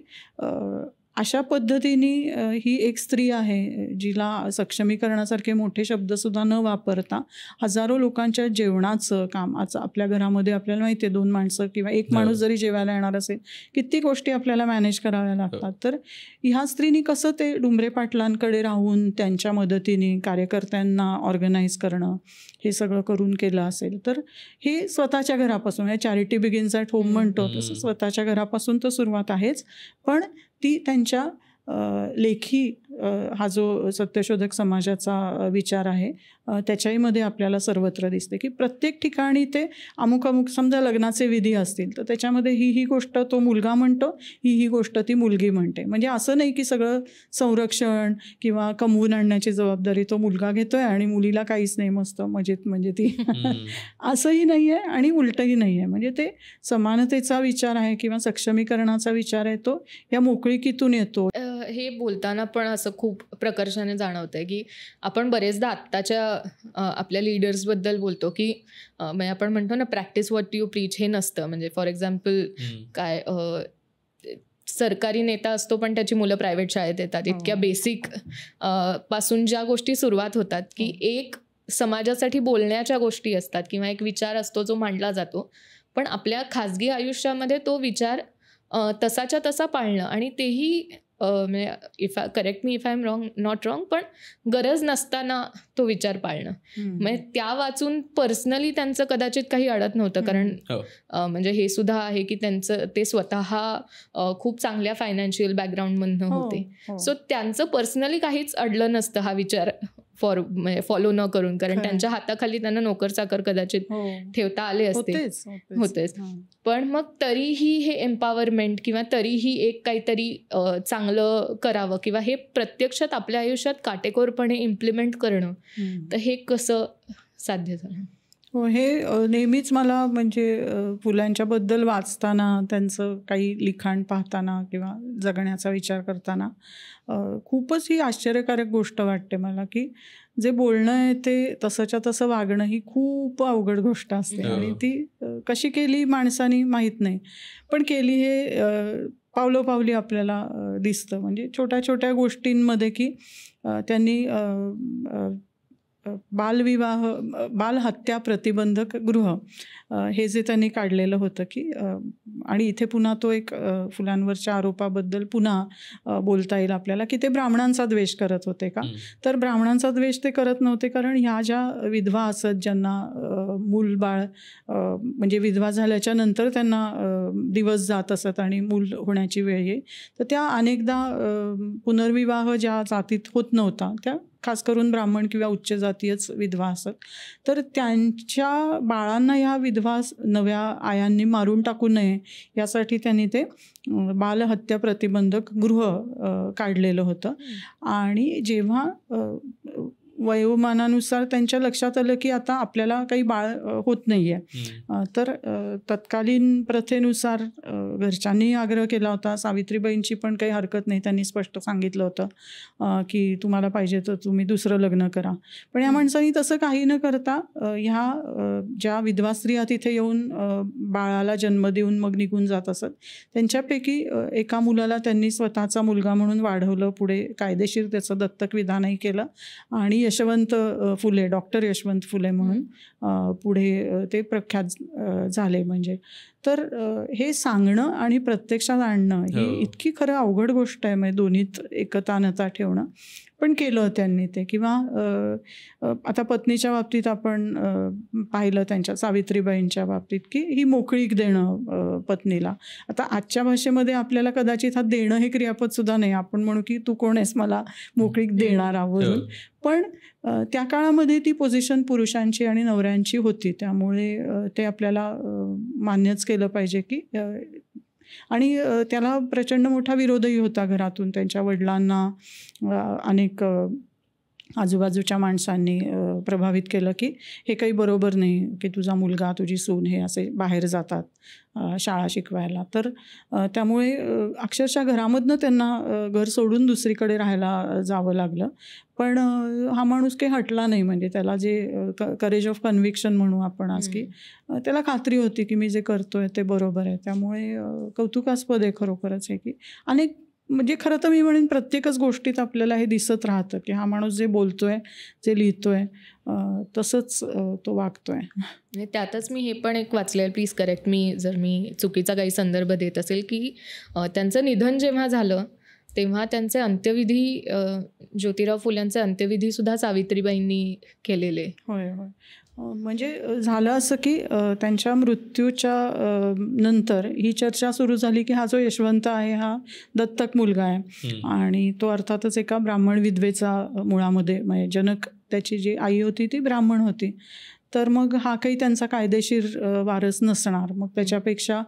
अशा पद्धतीने ही एक स्त्री आहे जिला सक्षमीकरणासारखे मोठे शब्दसुद्धा न वापरता हजारो लोकांच्या जेवणाचं काम. आज आपल्या घरामध्ये आपल्याला माहिती आहे 2 माणसं किंवा 1 माणूस जरी जेवायला येणार असेल, किती गोष्टी आपल्याला मॅनेज कराव्या लागतात. तर ह्या स्त्रीनी कसं ते डुमरे पाटलांकडे राहून त्यांच्या मदतीने कार्यकर्त्यांना ऑर्गनाईज करणं हे सगळं करून केलं असेल. तर हे स्वतःच्या घरापासून, चॅरिटी बिगिन्स ॲट होम म्हणतो तसं स्वतःच्या घरापासून तर सुरुवात आहेच, पण ती त्यांच्या लेखी हा जो सत्यशोधक समाजाचा विचार आहे त्याच्याहीमध्ये आपल्याला सर्वत्र दिसते की प्रत्येक ठिकाणी ते अमुक अमुक, समजा लग्नाचे विधी असतील तर त्याच्यामध्ये ही गोष्ट तो मुलगा म्हणतो, ही गोष्ट ती मुलगी म्हणते. म्हणजे असं नाही की सगळं संरक्षण किंवा कमवून आणण्याची जबाबदारी तो मुलगा घेतोय आणि मुलीला काहीच नाही, मस्त मजेत म्हणजे ती असंही नाही आहे आणि उलटही नाही आहे. म्हणजे ते समानतेचा विचार आहे किंवा सक्षमीकरणाचा विचार आहे, तो या मोकळीकीतून येतो. हे बोलताना पण असं खूप प्रकर्षाने जाणवतंय की आपण बरेचदा आत्ताच्या आपल्या लीडर्सबद्दल बोलतो की म्हणजे आपण म्हणतो ना प्रॅक्टिस व्हॉट यू प्रीच, हे नसतं. म्हणजे फॉर एक्झाम्पल काय सरकारी नेता असतो पण त्याची मुलं प्रायव्हेट शाळेत येतात. इतक्या बेसिक पासून ज्या गोष्टी सुरुवात होतात की एक समाजासाठी बोलण्याच्या गोष्टी असतात किंवा एक विचार असतो जो मांडला जातो, पण आपल्या खाजगी आयुष्यामध्ये तो विचार तसाच्या तसा पाळणं आणि तेही म्हणजे correct me if I am not wrong, पण गरज नसताना तो विचार पाळणं. म्हणजे त्या वाचून पर्सनली त्यांचं कदाचित काही अडत नव्हतं, कारण म्हणजे हे सुद्धा आहे की त्यांचं ते स्वतः खूप चांगल्या फायनान्शियल बॅकग्राऊंडमधनं होते. सो त्यांचं पर्सनली काहीच अडलं नसतं हा विचार फॉलो न करून, कारण त्यांच्या हाताखाली त्यांना नोकर चाकर कदाचित ठेवता आले असते, होतेच. पण मग तरीही हे एम्पॉवरमेंट किंवा तरीही एक काहीतरी चांगलं करावं किंवा हे प्रत्यक्षात आपल्या आयुष्यात काटेकोरपणे इम्प्लिमेंट करणं, तर हे कसं साध्य झालं? हो, हे नेहमीच मला म्हणजे फुलांच्याबद्दल वाचताना, त्यांचं काही लिखाण पाहताना किंवा जगण्याचा विचार करताना खूपच ही आश्चर्यकारक गोष्ट वाटते मला की जे बोलणं आहे ते तसंच्या तसं वागणं ही खूप अवघड गोष्ट असते आणि ती कशी केली माणसानी माहीत नाही, पण केली हे पावलोपावली आपल्याला दिसतं. म्हणजे छोट्या छोट्या गोष्टींमध्ये की त्यांनी बालविवाह, बालहत्या प्रतिबंधक गृह हे जे त्यांनी काढलेलं होतं की आणि इथे पुन्हा तो एक फुलांवरच्या आरोपाबद्दल पुन्हा बोलता येईल आपल्याला की ते ब्राह्मणांचा द्वेष करत होते का. तर ब्राह्मणांचा द्वेष ते करत नव्हते, कारण ह्या ज्या विधवा असत ज्यांना मूल बाळ म्हणजे विधवा झाल्याच्या नंतर त्यांना दिवस जात असत आणि मूल होण्याची वेळ येईल, तर त्या अनेकदा पुनर्विवाह ज्या जातीत होत नव्हता, त्या खास करून ब्राह्मण किंवा उच्च जातीयच विधवा असत, तर त्यांच्या बाळांना ह्या विधवा नव्या आयांनी मारून टाकू नये यासाठी त्यांनी ते बालहत्या प्रतिबंधक गृह काढलेलं होतं. आणि जेव्हा वयोमानानुसार त्यांच्या लक्षात आलं की आता आपल्याला काही बाळ होत नाही आहे, तर तत्कालीन प्रथेनुसार घरच्यांनी आग्रह केला होता. सावित्रीबाईंची पण काही हरकत नाही, त्यांनी स्पष्ट सांगितलं होतं की तुम्हाला पाहिजे तर तुम्ही दुसरं लग्न करा. पण या माणसांनी तसं काही न करता ह्या ज्या विधवा स्त्रिया तिथे येऊन बाळाला जन्म देऊन मग निघून जात असत, त्यांच्यापैकी एका मुलाला त्यांनी स्वतःचा मुलगा म्हणून वाढवलं, पुढे कायदेशीर त्याचं दत्तक विधानही केलं आणि यशवंत फुले, डॉक्टर यशवंत फुले म्हणून पुढे ते प्रख्यात झाले. म्हणजे तर हे सांगणं आणि प्रत्यक्षात आणणं ही इतकी खरं अवघड गोष्ट आहे, म्हणजे दोन्हीत एकतानता ठेवणं, पण केलं त्यांनी ते. किंवा आता पत्नीच्या बाबतीत आपण पाहिलं त्यांच्या सावित्रीबाईंच्या बाबतीत की ही मोकळीक देणं पत्नीला. आता आजच्या भाषेमध्ये आपल्याला कदाचित हा देणं हे क्रियापद सुद्धा नाही, आपण म्हणू की तू कोण आहेस मला मोकळीक देणारा वरून, पण त्या काळामध्ये ती पोझिशन पुरुषांची आणि नवऱ्यांची होती, त्यामुळे ते आपल्याला मान्यच केलं पाहिजे की. आणि त्याला प्रचंड मोठा विरोधही होता घरातून. त्यांच्या वडिलांना अनेक आजूबाजूच्या माणसांनी प्रभावित केलं की हे काही बरोबर नाही की तुझा मुलगा तुझी सून हे असे बाहेर जातात शाळा शिकवायला. तर त्यामुळे अक्षरशः घरामधनं त्यांना घर सोडून दुसरीकडे राहायला जावं लागलं. पण हा माणूस काही हटला नाही, म्हणजे त्याला जे करेज ऑफ कन्व्हिक्शन म्हणू आपण आज, की त्याला खात्री होती की मी जे करतोय ते बरोबर आहे. त्यामुळे कौतुकास्पद आहे खरोखरच हे की अनेक, म्हणजे खरं तर मी म्हणेन प्रत्येकच गोष्टीत आपल्याला हे दिसत राहतं की हा माणूस जे बोलतोय जे लिहितोय तसंच तो वागतोय. त्यातच मी हे पण एक वाचलेलं, प्लीज करेक्ट मी जर मी चुकीचा काही संदर्भ देत असेल, की त्यांचं निधन जेव्हा झालं तेव्हा त्यांचे अंत्यविधी, ज्योतिराव फुल्यांचे अंत्यविधीसुद्धा सावित्रीबाईंनी केलेले. होय होय. म्हणजे झालं असं की त्यांच्या मृत्यूच्या नंतर ही चर्चा सुरू झाली की हा जो यशवंत आहे हा दत्तक मुलगा आहे आणि तो अर्थातच एका ब्राह्मण विधवेचा मुळामध्ये, म्हणजे जनक त्याची जी आई होती ती ब्राह्मण होती, तर मग हा काही त्यांचा कायदेशीर वारस नसणार. मग त्याच्यापेक्षा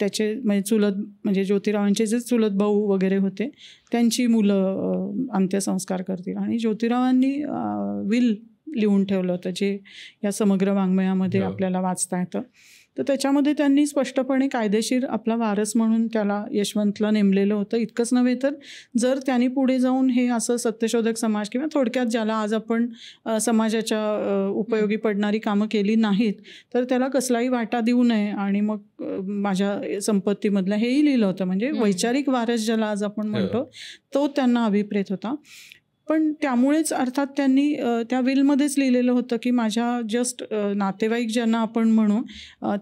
त्याचे म्हणजे चुलत, म्हणजे ज्योतिरावांचे जे चुलत भाऊ वगैरे होते त्यांची मुलं अंत्यसंस्कार करतील. आणि ज्योतिरावांनी विल लिहून ठेवलं होतं जे या समग्र वाङ्मयामध्ये आपल्याला वाचता येतं. तर त्याच्यामध्ये त्यांनी स्पष्टपणे कायदेशीर आपला वारस म्हणून त्याला यशवंतला नेमलेलं होतं. इतकंच नव्हे तर जर त्यांनी पुढे जाऊन हे असं सत्यशोधक समाज किंवा थोडक्यात ज्याला आज आपण समाजाच्या उपयोगी पडणारी कामं केली नाहीत तर त्याला कसलाही वाटा देऊ नये आणि मग माझ्या संपत्तीमधलं हेही लिहिलं होतं. म्हणजे वैचारिक वारस ज्याला आज आपण म्हणतो तो त्यांना अभिप्रेत होता. पण त्यामुळेच अर्थात त्यांनी त्या विलमध्येच लिहिलेलं होतं की माझ्या जस्ट नातेवाईक ज्यांना आपण म्हणू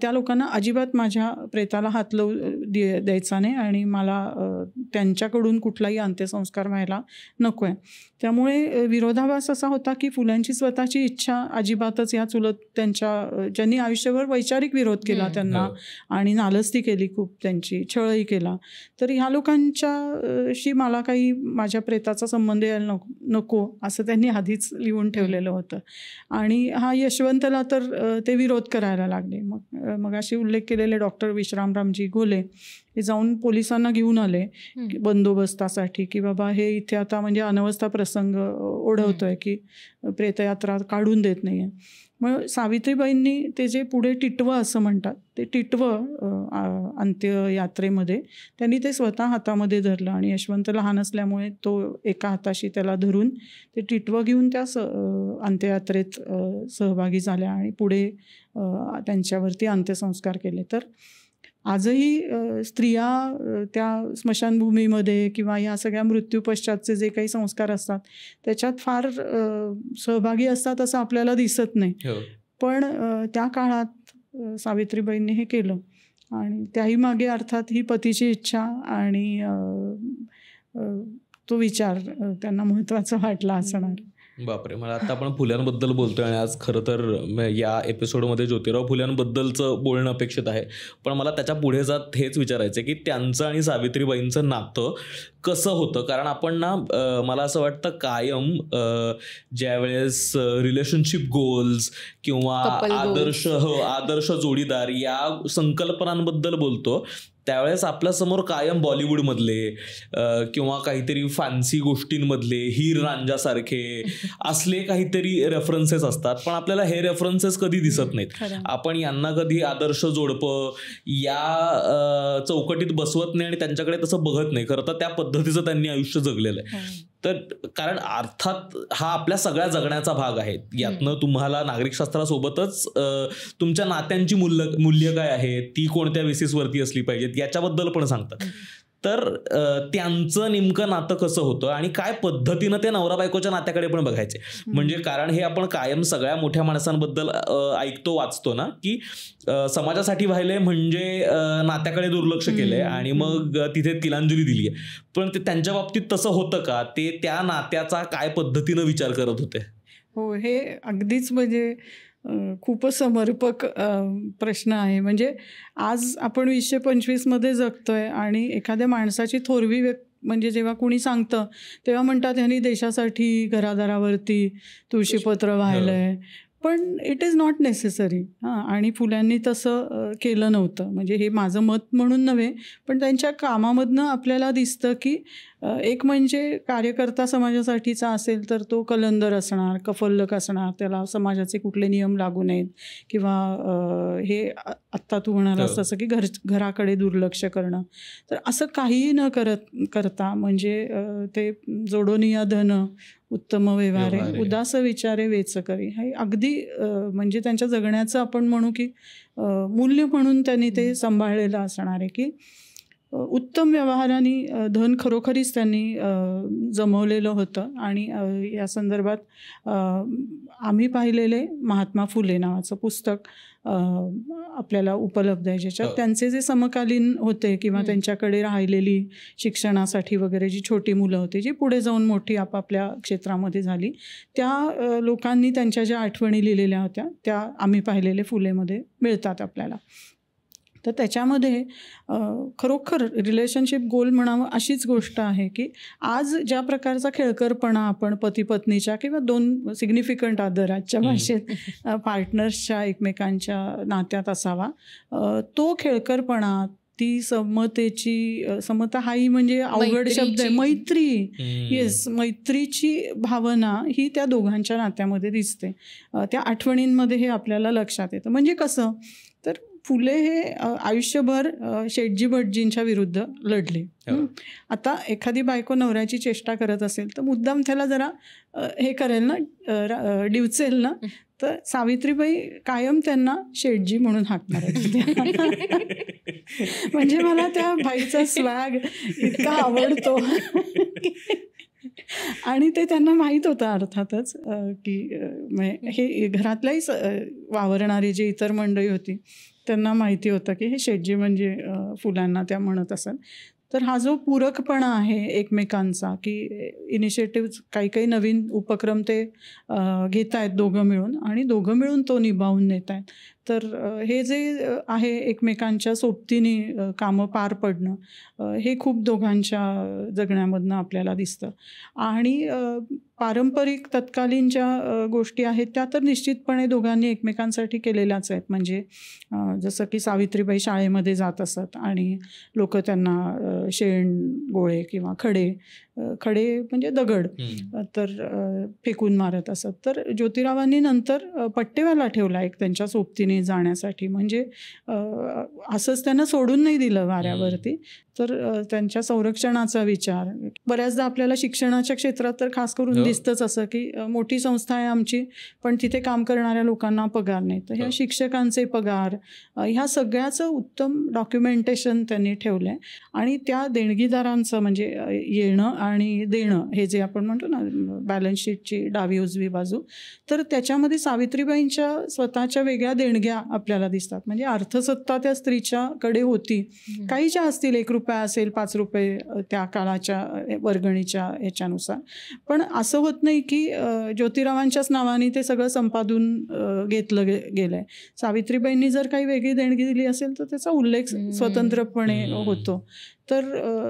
त्या लोकांना अजिबात माझ्या प्रेताला हात लावू द्यायचा नाही आणि मला त्यांच्याकडून कुठलाही अंत्यसंस्कार व्हायला नको आहे. त्यामुळे विरोधाभास असा होता की फुल्यांची स्वतःची इच्छा अजिबातच या चुलत त्यांच्या, ज्यांनी आयुष्यभर वैचारिक विरोध केला त्यांना आणि नालस्ती केली खूप, त्यांची छळही केला, तर ह्या लोकांच्याशी मला काही माझ्या प्रेताचा संबंध यायला नको असं त्यांनी आधीच लिहून ठेवलेलं होतं. आणि हा यशवंतला तर ते विरोध करायला लागले. मग अशी उल्लेख केलेले डॉक्टर विश्रामरामजी घोले हे जाऊन पोलिसांना घेऊन आले बंदोबस्तासाठी की बाबा हे इथे आता म्हणजे अनवस्था प्रसंग ओढवतोय की प्रेतयात्रा काढून देत नाही आहे. मग सावित्रीबाईंनी ते जे पुढे टिटवं असं म्हणतात ते टिटवं अंत्ययात्रेमध्ये त्यांनी ते स्वतः हातामध्ये धरलं आणि यशवंत लहान असल्यामुळे तो एका हाताशी त्याला धरून ते टिटवं घेऊन त्या अंत्ययात्रेत सहभागी झाल्या आणि पुढे त्यांच्यावरती अंत्यसंस्कार केले. तर आजही स्त्रिया त्या स्मशानभूमीमध्ये किंवा या सगळ्या मृत्यूपश्चातचे जे काही संस्कार असतात त्याच्यात फार सहभागी असतात असं आपल्याला दिसत नाही. पण त्या काळात सावित्रीबाईंनी हे केलं आणि त्याही मागे अर्थात ही पतीची इच्छा आणि तो विचार त्यांना महत्त्वाचा वाटला असणार. बापरे, मला आता आपण फुल्यांबद्दल बोलतोय आणि आज खरं तर या एपिसोडमध्ये ज्योतिराव फुल्यांबद्दलचं बोलणं अपेक्षित आहे, पण मला त्याच्या पुढे जात हेच विचारायचं की त्यांचं आणि सावित्रीबाईंचं नातं कसं होतं. कारण आपण ना मला असं वाटतं कायम ज्यावेळेस रिलेशनशिप गोल्स किंवा आदर्श जोडीदार या संकल्पनांबद्दल बोलतो त्यावेळेस आपल्यासमोर कायम बॉलिवूडमधले किंवा काहीतरी फॅन्सी गोष्टींमधले हीर रांझासारखे असले काहीतरी रेफरन्सेस असतात, पण आपल्याला हे रेफरन्सेस कधी दिसत नाहीत. आपण यांना कधी आदर्श जोडपं या चौकटीत बसवत नाही आणि त्यांच्याकडे तसं बघत नाही. खरं तर त्या पद्धतीचं त्यांनी आयुष्य जगलेलं आहे. तर कारण अर्थात हा आपल्या सगळ्या जगण्याचा भाग आहे. यातनं तुम्हाला नागरिकशास्त्रासोबतच तुमच्या नात्यांची मूल्य काय आहे, ती कोणत्या बेसिसवरती असली पाहिजेत याच्याबद्दल पण सांगतात. तर त्यांचं नेमकं नातं कसं होतं आणि काय पद्धतीनं ते नवरा बायकोच्या नात्याकडे पण बघायचे. म्हणजे कारण हे आपण कायम सगळ्या मोठ्या माणसांबद्दल ऐकतो वाचतो ना की समाजासाठी व्हायलंय म्हणजे नात्याकडे दुर्लक्ष केलंय आणि मग तिथे तिलांजली दिली आहे. पण ते त्यांच्या बाबतीत तसं होतं का, ते त्या नात्याचा काय पद्धतीनं विचार करत होते? हो, हे अगदीच म्हणजे खूपच समर्पक प्रश्न आहे. म्हणजे आज आपण 2025 जगतोय आणि एखाद्या माणसाची थोरवी म्हणजे जेव्हा कोणी सांगतं तेव्हा म्हणतात ह्यांनी देशासाठी घरादारावरती तुळशीपत्र वाहिलंय, पण इट इज नॉट नेसेसरी. आणि फुल्यांनी तसं केलं नव्हतं. म्हणजे हे माझं मत म्हणून नव्हे, पण त्यांच्या कामामधनं आपल्याला दिसतं की एक म्हणजे कार्यकर्ता समाजासाठीचा असेल तर तो कलंदर असणार, कफल्लक असणार, त्याला समाजाचे कुठले नियम लागू नयेत किंवा हे आत्ता तू म्हणालास तसं की घराकडे दुर्लक्ष करणं. तर असं काहीही न करता म्हणजे ते जोडोनिया धन उत्तम व्यवहारे उदास विचारे वेच करी, हे अगदी म्हणजे त्यांच्या जगण्याचं आपण म्हणू की मूल्य म्हणून त्यांनी ते सांभाळलेलं असणार आहे की उत्तम व्यवहाराने धन खरोखरीच त्यांनी जमवलेलं होतं. आणि या संदर्भात आम्ही पाहिलेले महात्मा फुले नावाचं पुस्तक आपल्याला उपलब्ध आहे, ज्याच्यात त्यांचे जे समकालीन होते किंवा त्यांच्याकडे राहिलेली शिक्षणासाठी वगैरे जी छोटी मुलं होती जी पुढे जाऊन मोठी आपापल्या क्षेत्रामध्ये झाली, त्या लोकांनी त्यांच्या ज्या आठवणी लिहिलेल्या होत्या त्या आम्ही पाहिलेले फुलेमध्ये मिळतात आपल्याला. तर त्याच्यामध्ये खरोखर रिलेशनशिप गोल म्हणावं अशीच गोष्ट आहे की आज ज्या प्रकारचा खेळकरपणा आपण पती पत्नीच्या किंवा दोन सिग्निफिकंट अदर आजच्या भाषेत पार्टनर्सच्या एकमेकांच्या नात्यात असावा, तो खेळकरपणा, ती समता हाही म्हणजे अवघड शब्द आहे, मैत्री, येस, मैत्रीची भावना ही त्या दोघांच्या नात्यामध्ये दिसते. त्या आठवणींमध्ये हे आपल्याला लक्षात येतं. म्हणजे कसं तर फुले हे आयुष्यभर शेटजी भटजींच्या विरुद्ध लढले. आता एखादी बायको नवऱ्याची चेष्टा करत असेल तर मुद्दाम त्याला जरा हे करेल ना, डिवचेल ना, तर सावित्रीबाई कायम त्यांना शेटजी म्हणून हाकणार आहेत. म्हणजे मला त्या बाईचा स्वॅग इतका आवडतो आणि ते त्यांना माहीत होतं अर्थातच की हे घरातल्याही वावरणारी जी इतर मंडळी होती त्यांना माहिती होतं की हे शेटजी म्हणजे फुलांना त्या म्हणत असत. तर हा जो पूरकपणा आहे एकमेकांचा की इनिशिएटिव्ह काही नवीन उपक्रम ते घेत आहेत दोघं मिळून आणि दोघं मिळून तो निभावून नेत आहेत. तर हे जे आहे एकमेकांच्या सोबतीने कामं पार पडणं हे खूप दोघांच्या जगण्यामधनं आपल्याला दिसतं. आणि पारंपरिक तत्कालीन ज्या गोष्टी आहेत त्या तर निश्चितपणे दोघांनी एकमेकांसाठी केलेल्याच आहेत. म्हणजे जसं की सावित्रीबाई शाळेमध्ये जात असत आणि लोक त्यांना शेण गोळे किंवा खडे म्हणजे दगड तर फेकून मारत असत. तर ज्योतिरावांनी नंतर पट्टेवाला ठेवला एक त्यांच्या सोबतीने जाण्यासाठी. म्हणजे असंच त्यांना सोडून नाही दिलं वाऱ्यावरती. तर त्यांच्या संरक्षणाचा विचार बऱ्याचदा आपल्याला शिक्षणाच्या क्षेत्रात तर खास करून दिसतंच असं की मोठी संस्था आहे आमची पण तिथे काम करणाऱ्या लोकांना पगार नाही. तर ह्या शिक्षकांचे पगार ह्या सगळ्याचं उत्तम डॉक्युमेंटेशन त्यांनी ठेवलं आहे. आणि त्या देणगीदारांचं म्हणजे येणं आणि देणं हे जे आपण म्हणतो ना बॅलन्स शीटची डावी उजवी बाजू, तर त्याच्यामध्ये सावित्रीबाईंच्या स्वतःच्या वेगळ्या देणगी देणग्या आपल्याला दिसतात. म्हणजे अर्थसत्ता त्या स्त्रीच्याकडे होती. काही ज्या असतील, 1 रुपया असेल, 5 रुपये त्या काळाच्या वर्गणीच्या ह्याच्यानुसार. पण असं होत नाही की ज्योतिरावांच्याच नावाने ते सगळं संपादून घेतलं गेलंय. सावित्रीबाईंनी जर काही वेगळी देणगी दिली असेल तर त्याचा उल्लेख स्वतंत्रपणे होतो. तर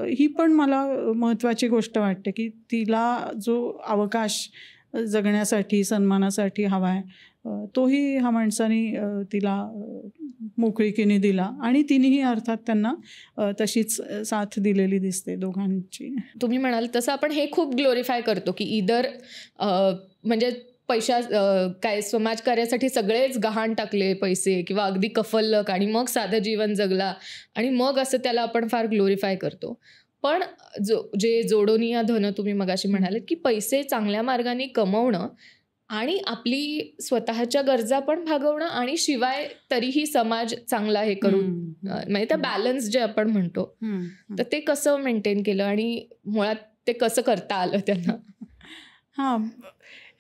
ही पण मला महत्त्वाची गोष्ट वाटते की तिला जो अवकाश जगण्यासाठी, सन्मानासाठी हवा आहे तोही ह्या माणसाने तिला मोकळीकीने दिला आणि तिनेही अर्थात त्यांना तशीच साथ दिलेली दिसते दोघांची. तुम्ही म्हणाल तसं आपण हे खूप ग्लोरिफाय करतो की इदर म्हणजे काय समाजकार्यासाठी सगळेच गहाण टाकले पैसे किंवा अगदी कफल्लक आणि मग साधं जीवन जगला आणि मग असं त्याला आपण फार ग्लोरिफाय करतो. पण जे जोडोनिया धन तुम्ही मगाशी म्हणाले की पैसे चांगल्या मार्गाने कमवणं आणि आपली स्वतःच्या गरजा पण भागवणं आणि शिवाय तरीही समाज चांगला हे करून म्हणजे त्या बॅलन्स जे आपण म्हणतो तर ते कसं मेंटेन केलं आणि मुळात ते कसं करता आलं त्यांना?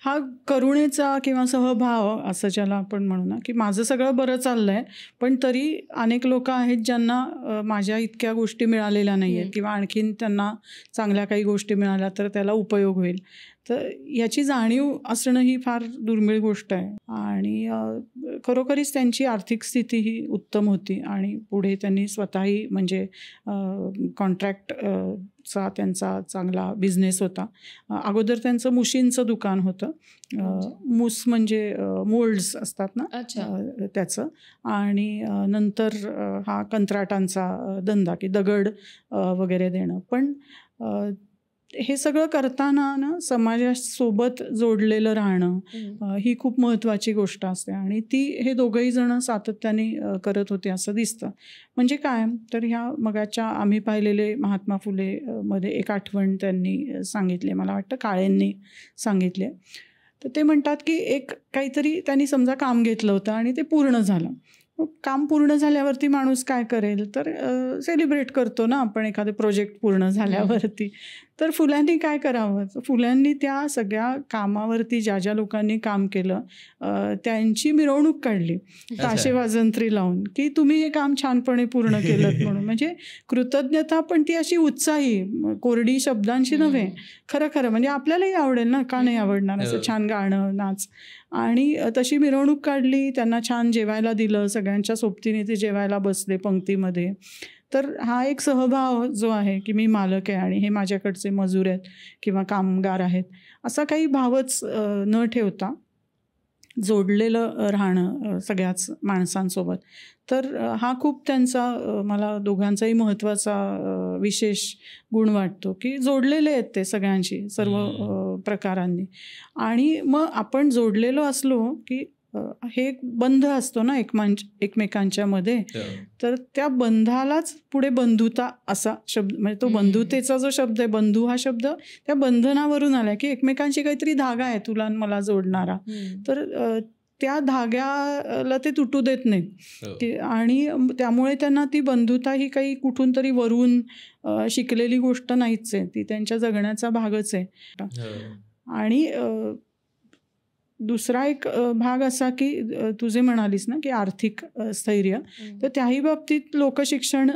हा करुणेचा किंवा सहभाव असं ज्याला आपण म्हणू ना, की माझं सगळं बरं चाललं आहे पण तरी अनेक लोक आहेत ज्यांना माझ्या इतक्या गोष्टी मिळालेल्या नाही आहेत किंवा आणखीन त्यांना चांगल्या काही गोष्टी मिळाल्या तर त्याला उपयोग होईल. तर याची जाणीव असणं ही फार दुर्मिळ गोष्ट आहे. आणि खरोखरीच त्यांची आर्थिक स्थिती ही उत्तम होती आणि पुढे त्यांनी स्वतःही म्हणजे कॉन्ट्रॅक्टचा त्यांचा चांगला बिझनेस होता. अगोदर त्यांचं मुशींचं दुकान होतं. मूस म्हणजे मोल्ड्स असतात ना त्याचं. आणि नंतर हा कंत्राटांचा धंदा की दगड वगैरे देणं. पण हे सगळं करताना ना समाजासोबत जोडलेलं राहणं ही खूप महत्त्वाची गोष्ट असते आणि ती हे दोघंही जण सातत्याने करत होते असं दिसतं. म्हणजे काय तर ह्या मगाच्या आम्ही पाहिलेले महात्मा फुले मध्ये एक आठवण त्यांनी सांगितली, मला वाटतं काळेंनी सांगितले. तर ते म्हणतात की एक काहीतरी त्यांनी समजा काम घेतलं होतं आणि ते पूर्ण झालं. काम पूर्ण झाल्यावरती माणूस काय करेल तर सेलिब्रेट करतो ना आपण एखादं प्रोजेक्ट पूर्ण झाल्यावरती. तर फुल्यांनी काय करावं, फुल्यांनी त्या सगळ्या कामावरती ज्या ज्या लोकांनी काम केलं त्यांची मिरवणूक काढली ताशे वाजंत्री लावून की तुम्ही हे काम छानपणे पूर्ण केलं म्हणून. म्हणजे कृतज्ञता पण ती अशी उत्साही, कोरडी शब्दांची नव्हे, खरं खरं म्हणजे आपल्यालाही आवडेल ना, का नाही आवडणार असं छान गाणं नाच. आणि तशी मिरवणूक काढली, त्यांना छान जेवायला दिलं, सगळ्यांच्या सोबतीने ते जेवायला बसले पंक्तीमध्ये. तर हा एक सहभाव जो आहे की मी मालक आहे आणि हे माझ्याकडचे मजूर आहेत किंवा कामगार आहेत असा काही भावच न ठेवता जोडलेलं राहणं सगळ्याच माणसांसोबत. तर हा खूप त्यांचा मला दोघांचाही महत्त्वाचा विशेष गुण वाटतो की जोडलेले आहेत ते सगळ्यांशी सर्व प्रकारांनी. आणि मग आपण जोडलेलो असलो की हे एक बंध असतो ना एकमेकांच्या मध्ये, तर त्या बंधालाच पुढे बंधुता असा शब्द म्हणजे तो बंधुतेचा जो शब्द आहे, बंधू हा शब्द त्या बंधनावरून आला की एकमेकांची काहीतरी धागा आहे तुला मला जोडणारा. तर त्या धाग्याला ते तुटू देत नाहीत आणि त्यामुळे त्यांना ती बंधुता ही काही कुठून तरी वरून शिकलेली गोष्ट नाहीच आहे, ती त्यांच्या जगण्याचा भागच आहे. आणि दुसरा एक भाग असा की तू जे म्हणालीस ना की आर्थिक स्थैर्य, तर त्याही बाबतीत लोकशिक्षण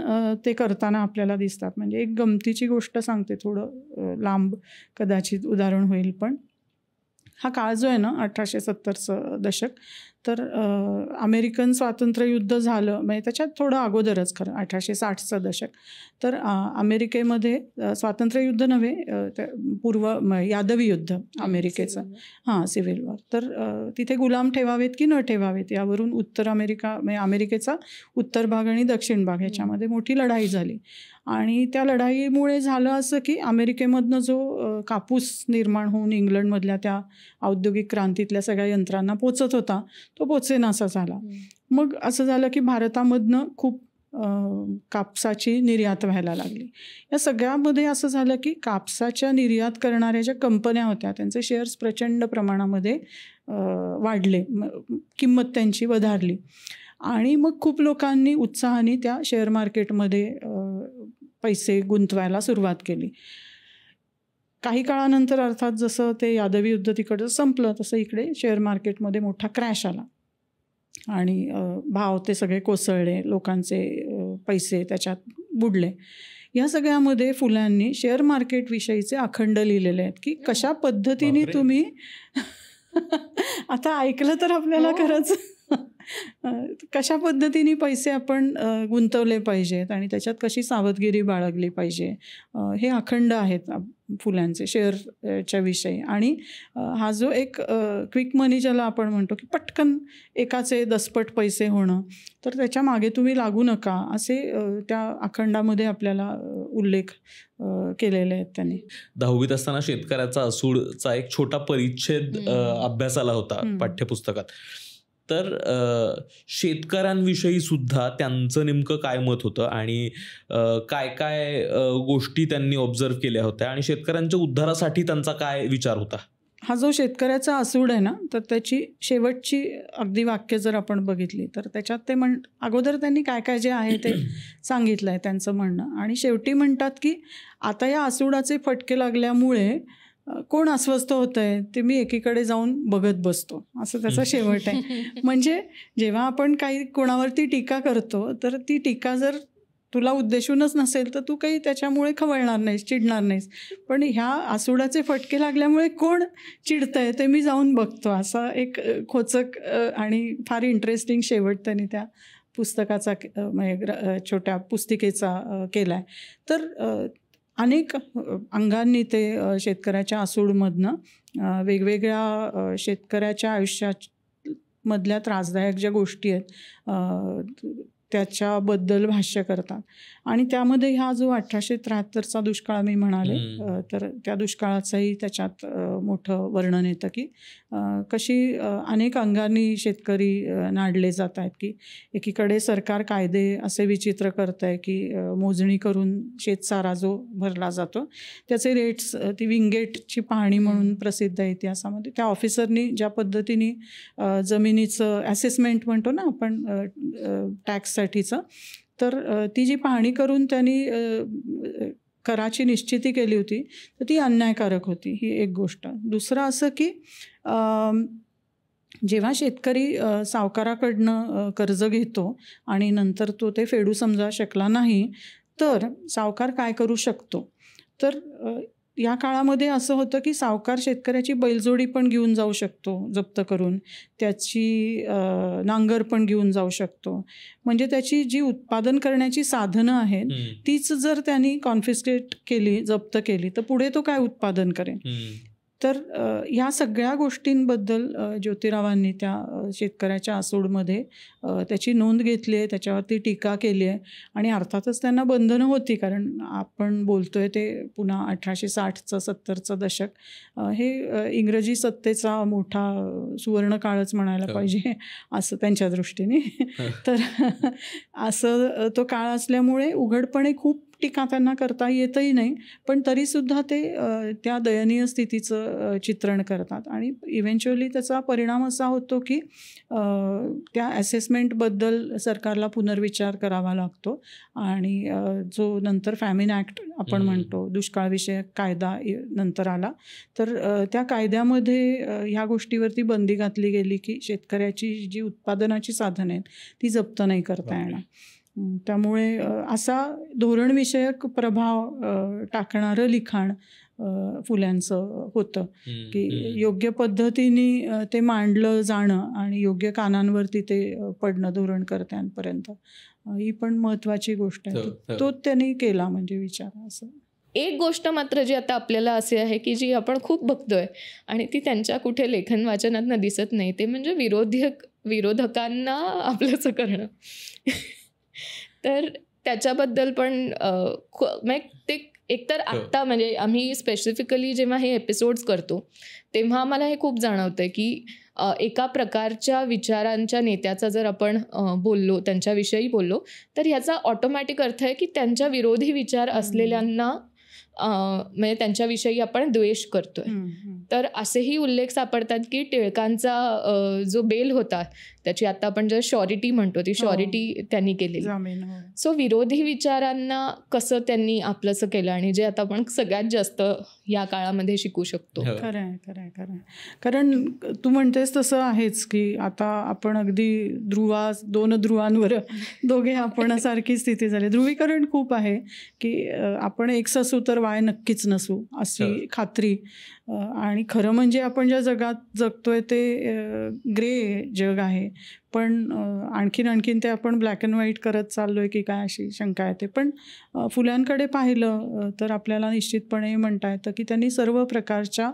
ते करताना आपल्याला दिसतात. म्हणजे एक गमतीची गोष्ट सांगते, थोडं लांब कदाचित उदाहरण होईल पण हा काळ जो आहे ना 1870चं दशक, तर अमेरिकन स्वातंत्र्ययुद्ध झालं म्हणजे त्याच्यात थोडं अगोदरच खरं 1860चं दशक. तर अमेरिकेमध्ये स्वातंत्र्ययुद्ध नव्हे, यादवी युद्ध अमेरिकेचं, सिव्हिल वॉर. तर तिथे गुलाम ठेवावेत की न ठेवावेत यावरून उत्तर अमेरिका म्हणजे अमेरिकेचा उत्तर भाग आणि दक्षिण भाग ह्याच्यामध्ये मोठी लढाई झाली. आणि त्या लढाईमुळे झालं असं की अमेरिकेमधनं जो कापूस निर्माण होऊन इंग्लंडमधल्या त्या औद्योगिक क्रांतीतल्या सगळ्या यंत्रांना पोचत होता तो पोचेनासा झाला. मग असं झालं की भारतामधनं खूप कापसाची निर्यात व्हायला लागली. या सगळ्यामध्ये असं झालं की कापसाच्या निर्यात करणाऱ्या ज्या कंपन्या होत्या त्यांचे शेअर्स प्रचंड प्रमाणामध्ये वाढले, किंमत त्यांची वधारली. आणि मग खूप लोकांनी उत्साहाने त्या शेअर मार्केटमध्ये पैसे गुंतवायला सुरुवात केली. काही काळानंतर अर्थात जसं ते यादवी युद्ध तिकडचं संपलं तसं इकडे शेअर मार्केटमध्ये मोठा क्रॅश आला. आणि भाव ते सगळे कोसळले, लोकांचे पैसे त्याच्यात बुडले. या सगळ्यामध्ये फुल्यांनी शेअर मार्केटविषयीचे अखंड लिहिलेले आहेत की कशा पद्धतीने तुम्ही आता ऐकलं तर आपल्याला खरंच कशा पद्धतीने पैसे आपण गुंतवले पाहिजेत आणि त्याच्यात कशी सावधगिरी बाळगली पाहिजे, हे अखंड आहेत फुल्यांचे शेअरच्या विषयी. आणि हा जो एक क्विक मनी ज्याला आपण म्हणतो की पटकन एकाचे दसपट पैसे होणं, तर त्याच्या मागे तुम्ही लागू नका असे त्या अखंडामध्ये आपल्याला उल्लेख केलेले आहेत त्यांनी. 10वीत असताना शेतकऱ्याचा असूडचा एक छोटा परिच्छेद अभ्यासाला होता पाठ्यपुस्तकात. तर शेतकऱ्यांविषयी सुद्धा त्यांचं नेमकं काय मत होतं आणि काय काय गोष्टी त्यांनी ऑब्झर्व केल्या होत्या आणि शेतकऱ्यांच्या उद्धारासाठी त्यांचा काय विचार होता. हा जो शेतकऱ्याचा असूड आहे ना, तर त्याची शेवटची अगदी वाक्य जर आपण बघितली तर त्याच्यात ते अगोदर त्यांनी काय काय जे आहे ते सांगितलं आहे त्यांचं म्हणणं, आणि शेवटी म्हणतात की आता या असूडाचे फटके लागल्यामुळे कोण अस्वस्थ होत आहे ते मी एकीकडे जाऊन बघत बसतो, असं त्याचा शेवट आहे. म्हणजे जेव्हा आपण काही कोणावरती टीका करतो तर ती टीका जर तुला उद्देशूनच नसेल तर तू काही त्याच्यामुळे खवळणार नाहीस, चिडणार नाहीस, पण ह्या आसुडाचे फटके लागल्यामुळे कोण चिडतंय ते मी जाऊन बघतो, असा एक खोचक आणि फार इंटरेस्टिंग शेवट त्यांनी त्या पुस्तकाचा म्हणजे छोट्या पुस्तिकेचा केला आहे. तर अनेक अंगांनी ते शेतकऱ्याच्या आसूडमधनं वेगवेगळ्या शेतकऱ्याच्या आयुष्यामधल्या त्रासदायक ज्या गोष्टी आहेत त्याच्याबद्दल भाष्य करतात. आणि त्यामध्ये हा जो 1873चा दुष्काळ मी म्हणाले, तर त्या दुष्काळाचंही त्याच्यात मोठं वर्णन येतं की कशी अनेक अंगांनी शेतकरी नाडले जात आहेत. की एकीकडे सरकार कायदे असे विचित्र करत आहे की मोजणी करून शेतसारा जो भरला जातो त्याचे रेट्स, ती विंगेटची पाहणी म्हणून प्रसिद्ध आहे इतिहासामध्ये, त्या ऑफिसरनी ज्या पद्धतीने जमिनीचं ॲसेसमेंट म्हणतो ना आपण टॅक्ससाठीचं, तर ती जी पाहणी करून त्यांनी कराची निश्चिती केली होती तर ती अन्यायकारक होती, ही एक गोष्ट. दुसरं असं की जेव्हा शेतकरी सावकाराकडनं कर्ज घेतो आणि नंतर तो ते फेडू समजा शकला नाही तर सावकार काय करू शकतो, तर या काळामध्ये असं होतं की सावकार शेतकऱ्याची बैलजोडी पण घेऊन जाऊ शकतो जप्त करून, त्याची नांगर पण घेऊन जाऊ शकतो. म्हणजे त्याची जी उत्पादन करण्याची साधनं आहेत तीच जर त्यांनी कॉन्फिस्केट केली, जप्त केली, तर पुढे तो काय उत्पादन करेल. तर ह्या सगळ्या गोष्टींबद्दल ज्योतिरावांनी त्या शेतकऱ्याच्या आसूडमध्ये त्याची नोंद घेतली आहे, त्याच्यावरती टीका केली आहे. आणि अर्थातच त्यांना बंधनं होती, कारण आपण बोलतोय ते पुन्हा 1860चं 70चं दशक, हे इंग्रजी सत्तेचा मोठा सुवर्णकाळच म्हणायला पाहिजे असं त्यांच्या दृष्टीने. तर असं तो काळ असल्यामुळे उघडपणे खूप टीका त्यांना करता येतही नाही, पण तरीसुद्धा ते त्या दयनीय स्थितीचं चित्रण करतात. आणि इव्हेंच्युअली त्याचा परिणाम असा होतो की त्या ॲसेसमेंटबद्दल सरकारला पुनर्विचार करावा लागतो. आणि जो नंतर फॅमिन ॲक्ट आपण म्हणतो, दुष्काळविषयक कायदा नंतर आला, तर त्या कायद्यामध्ये ह्या गोष्टीवरती बंदी घातली गेली की शेतकऱ्याची जी उत्पादनाची साधनं आहेत ती जप्त नाही करता येणार. त्यामुळे असा धोरणविषयक प्रभाव टाकणारं लिखाण फुल्यांचं होतं की योग्य पद्धतीने ते मांडलं जाणं आणि योग्य कानांवरती ते पडणं धोरणकर्त्यांपर्यंत, ही पण महत्त्वाची गोष्ट आहे. तो त्यांनी केला म्हणजे विचार. असं एक गोष्ट मात्र जी आता आपल्याला असे आहे की जी आपण खूप बघतोय आणि ती त्यांच्या कुठे लेखन वाचनातनं दिसत नाही, ते म्हणजे विरोधकांना आपलंच करणं. तर त्याच्याबद्दल पण ते एकतर आत्ता म्हणजे आम्ही स्पेसिफिकली जेव्हा हे एपिसोड्स करतो तेव्हा आम्हाला हे खूप जाणवतं की एका प्रकारच्या विचारांच्या नेत्याचा जर आपण बोललो, त्यांच्याविषयी बोललो, तर ह्याचा ऑटोमॅटिक अर्थ आहे की त्यांच्या विरोधी विचार असलेल्यांना म्हणजे त्यांच्याविषयी आपण द्वेष करतोय. तर असेही उल्लेख सापडतात की टिळकांचा जो बेल होता त्याची आता आपण जे शॉरिटी म्हणतो ती शॉरिटी त्यांनी केलेली. जामीन. सो विरोधी विचारांना कसं त्यांनी आपलंसं केलं आणि जे आता आपण सगळ्यात जास्त या काळामध्ये शिकू शकतो. खरंय खरंय खरंय. कारण तू म्हणतेस तसं आहेच की आता आपण अगदी दोन ध्रुवांवर दोघे आपण सारखी स्थिती झाली. ध्रुवीकरण खूप आहे की आपण एक्स असू तर वाय नक्कीच नसू अशी खात्री. आणि खरं म्हणजे आपण ज्या जगात जगतोय ते ग्रे जग आहे. पण आणखीन ते आपण ब्लॅक अँड व्हाईट करत चाललोय की काय अशी शंका येते. पण फुल्यांकडे पाहिलं तर आपल्याला निश्चितपणे म्हणता येतं की त्यांनी सर्व प्रकारच्या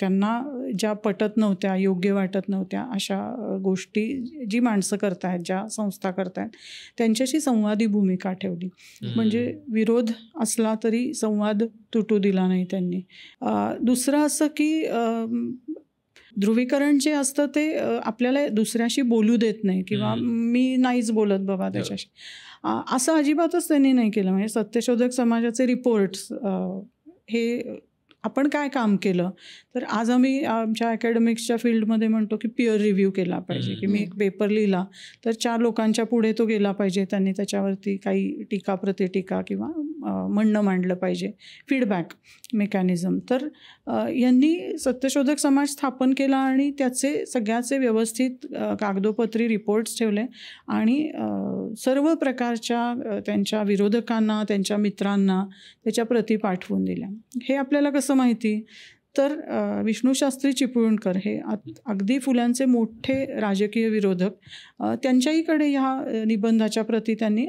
त्यांना ज्या पटत नव्हत्या, योग्य वाटत नव्हत्या अशा गोष्टी जी माणसं करतायत, ज्या संस्था करतायत त्यांच्याशी संवादी भूमिका ठेवली. म्हणजे विरोध असला तरी संवाद तुटू दिला नाही त्यांनी. दुसरं असं की ध्रुवीकरण जे असतं ते आपल्याला दुसऱ्याशी बोलू देत नाही किंवा मी नाहीच बोलत बाबा त्याच्याशी, असं अजिबातच त्यांनी नाही केलं. म्हणजे सत्यशोधक समाजाचे रिपोर्ट्स हे आपण काय काम केलं तर आज आम्ही आमच्या अकॅडमिक्सच्या फील्डमध्ये म्हणतो की पिअर रिव्ह्यू केला पाहिजे. की मी एक पेपर लिहिला तर 4 लोकांच्या पुढे तो गेला पाहिजे, त्यांनी त्याच्यावरती काही टीका प्रतिटीका किंवा म्हणणं मांडलं पाहिजे, फीडबॅक मेकॅनिझम. तर यांनी सत्यशोधक समाज स्थापन केला आणि त्याचे सगळ्याचे व्यवस्थित कागदोपत्री रिपोर्ट्स ठेवले आणि सर्व प्रकारच्या त्यांच्या विरोधकांना, त्यांच्या मित्रांना त्याच्या प्रती पाठवून दिल्या. हे आपल्याला कसं माहिती तर विष्णूशास्त्री चिपळूणकर हे अगदी फुल्यांचे मोठे राजकीय विरोधक, त्यांच्याहीकडे ह्या निबंधाच्या प्रती त्यांनी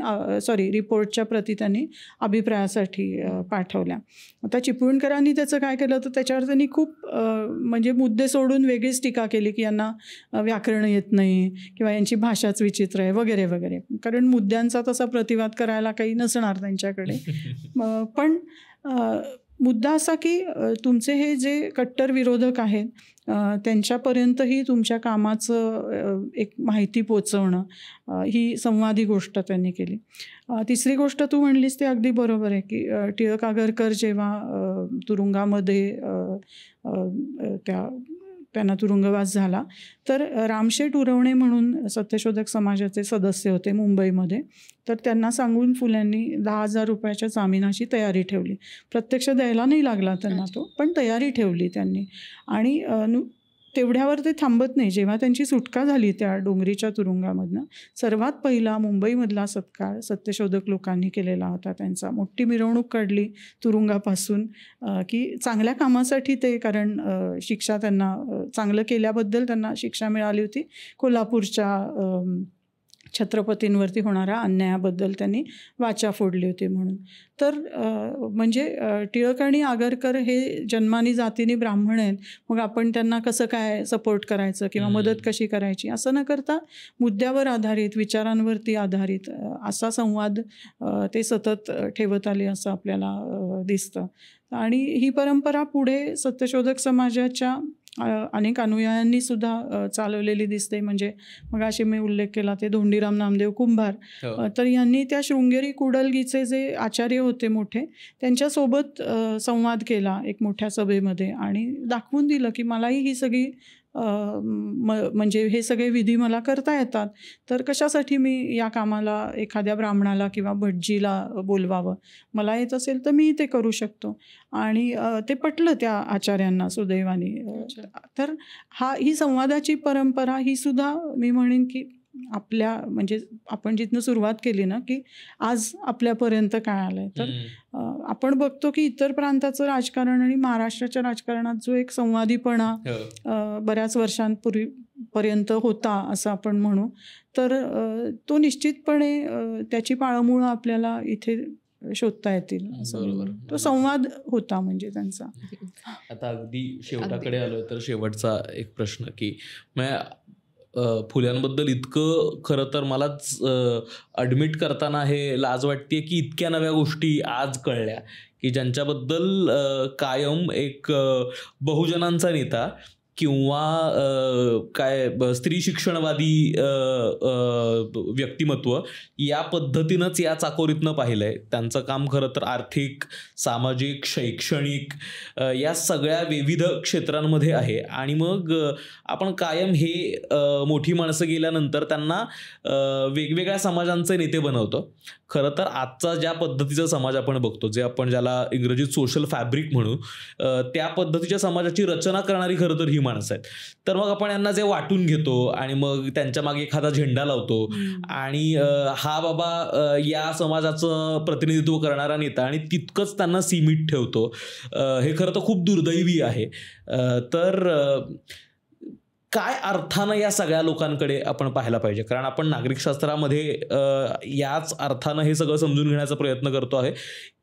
रिपोर्टच्या प्रती त्यांनी अभिप्रायासाठी पाठवल्या. आता चिपळूणकरांनी त्याचं काय केलं तर त्याच्यावर त्यांनी खूप म्हणजे मुद्दे सोडून वेगळीच टीका केली की यांना व्याकरण येत नाही किंवा यांची भाषाच विचित्र आहे वगैरे वगैरे. कारण मुद्द्यांचा तसा प्रतिवाद करायला काही नसणार त्यांच्याकडे. पण मुद्दा असा की तुमचे हे जे कट्टर विरोधक आहेत त्यांच्यापर्यंतही तुमच्या कामाचं एक माहिती पोचवणं ही संवादी गोष्ट त्यांनी केली. तिसरी गोष्ट तू म्हणलीस ते अगदी बरोबर आहे की टिळक आगरकर जेव्हा तुरुंगामध्ये त्यांना तुरुंगवास झाला तर रामशेठ उरवणे म्हणून सत्यशोधक समाजाचे सदस्य होते मुंबईमध्ये. तर त्यांना सांगून फुल्यांनी 10,000 रुपयाच्या जामिनाची तयारी ठेवली. प्रत्यक्ष द्यायला नाही लागला त्यांना तो, पण तयारी ठेवली त्यांनी. आणि तेवढ्यावर ते थांबत नाही. जेव्हा त्यांची सुटका झाली त्या डोंगरीच्या तुरुंगामधनं, सर्वात पहिला मुंबईमधला सत्कार सत्यशोधक लोकांनी केलेला होता त्यांचा. मोठी मिरवणूक काढली तुरुंगापासून की चांगल्या कामासाठी ते, कारण शिक्षा त्यांना चांगलं केल्याबद्दल त्यांना शिक्षा मिळाली होती. कोल्हापूरच्या छत्रपतींवरती होणाऱ्या अन्यायाबद्दल त्यांनी वाचा फोडली होती म्हणून. तर म्हणजे टिळक आणि आगरकर हे जन्मानी जातीने ब्राह्मण आहेत, मग आपण त्यांना कसं काय सपोर्ट करायचं किंवा मदत कशी करायची असं न करता मुद्द्यावर आधारित, विचारांवरती आधारित असा संवाद ते सतत ठेवत आले असं आपल्याला दिसतं. आणि ही परंपरा पुढे सत्यशोधक समाजाच्या अनेक अनुयायांनी सुद्धा चालवलेली दिसते. म्हणजे मग अशी मी उल्लेख केला ते धोंडीराम नामदेव कुंभार, तर यांनी त्या शृंगेरी कुडलगीचे जे आचार्य होते मोठे त्यांच्यासोबत संवाद केला एक मोठ्या सभेमध्ये आणि दाखवून दिलं की मलाही ही सगळी म्हणजे हे सगळे विधी मला करता येतात, तर कशासाठी मी या कामाला एखाद्या ब्राह्मणाला किंवा भटजीला बोलवावं, मला येत असेल तर मी ते करू शकतो. आणि ते पटलं त्या आचार्यांना सुदैवाने. तर ही संवादाची परंपरा ही सुद्धा मी म्हणेन की आपल्या म्हणजे आपण जिथनं सुरुवात केली ना की आज आपल्यापर्यंत काय आलंय. तर आपण बघतो की इतर प्रांताचं राजकारण आणि महाराष्ट्राच्या राजकारणात जो एक संवादीपणा बऱ्याच वर्षांपूर्वीपर्यंत होता असं आपण म्हणू, तर तो निश्चितपणे त्याची पाळंमुळं आपल्याला इथे शोधता येतील. तो संवाद होता म्हणजे त्यांचा. आता अगदी शेवटाकडे आलो तर शेवटचा एक प्रश्न की फुल्यांबद्दल इतकं खरं तर मलाच ॲडमिट करताना हे लाज वाटते की इतक्या नव्या गोष्टी आज कळल्या की ज्यांच्याबद्दल कायम एक बहुजनांचा नेता किंवा काय स्त्री शिक्षणवादी व्यक्तिमत्व या पद्धतीनंच या चाकोरीतनं पाहिलंय. त्यांचं काम खरं तर आर्थिक, सामाजिक, शैक्षणिक या सगळ्या विविध क्षेत्रांमध्ये आहे. आणि मग आपण कायम हे मोठी माणसं गेल्यानंतर त्यांना वेगवेगळ्या समाजांचे नेते बनवतो. खरं तर आजचा ज्या पद्धतीचा समाज आपण बघतो, जे आपण ज्याला इंग्रजीत सोशल फॅब्रिक म्हणू, त्या पद्धतीच्या समाजाची रचना करणारी खरं तर ही माणसं आहेत. तर मग आपण यांना जे वाटून घेतो आणि मग त्यांच्या मागे एखादा झेंडा लावतो आणि हा बाबा या समाजाचं प्रतिनिधित्व करणारा नेता आणि तितकंच त्यांना सीमित ठेवतो, हे खरं तर खूप दुर्दैवी आहे. तर काय अर्थानं या सगळ्या लोकांकडे आपण पाहायला पाहिजे? कारण आपण नागरिकशास्त्रामध्ये याच अर्थानं हे सगळं समजून घेण्याचा प्रयत्न करतो आहे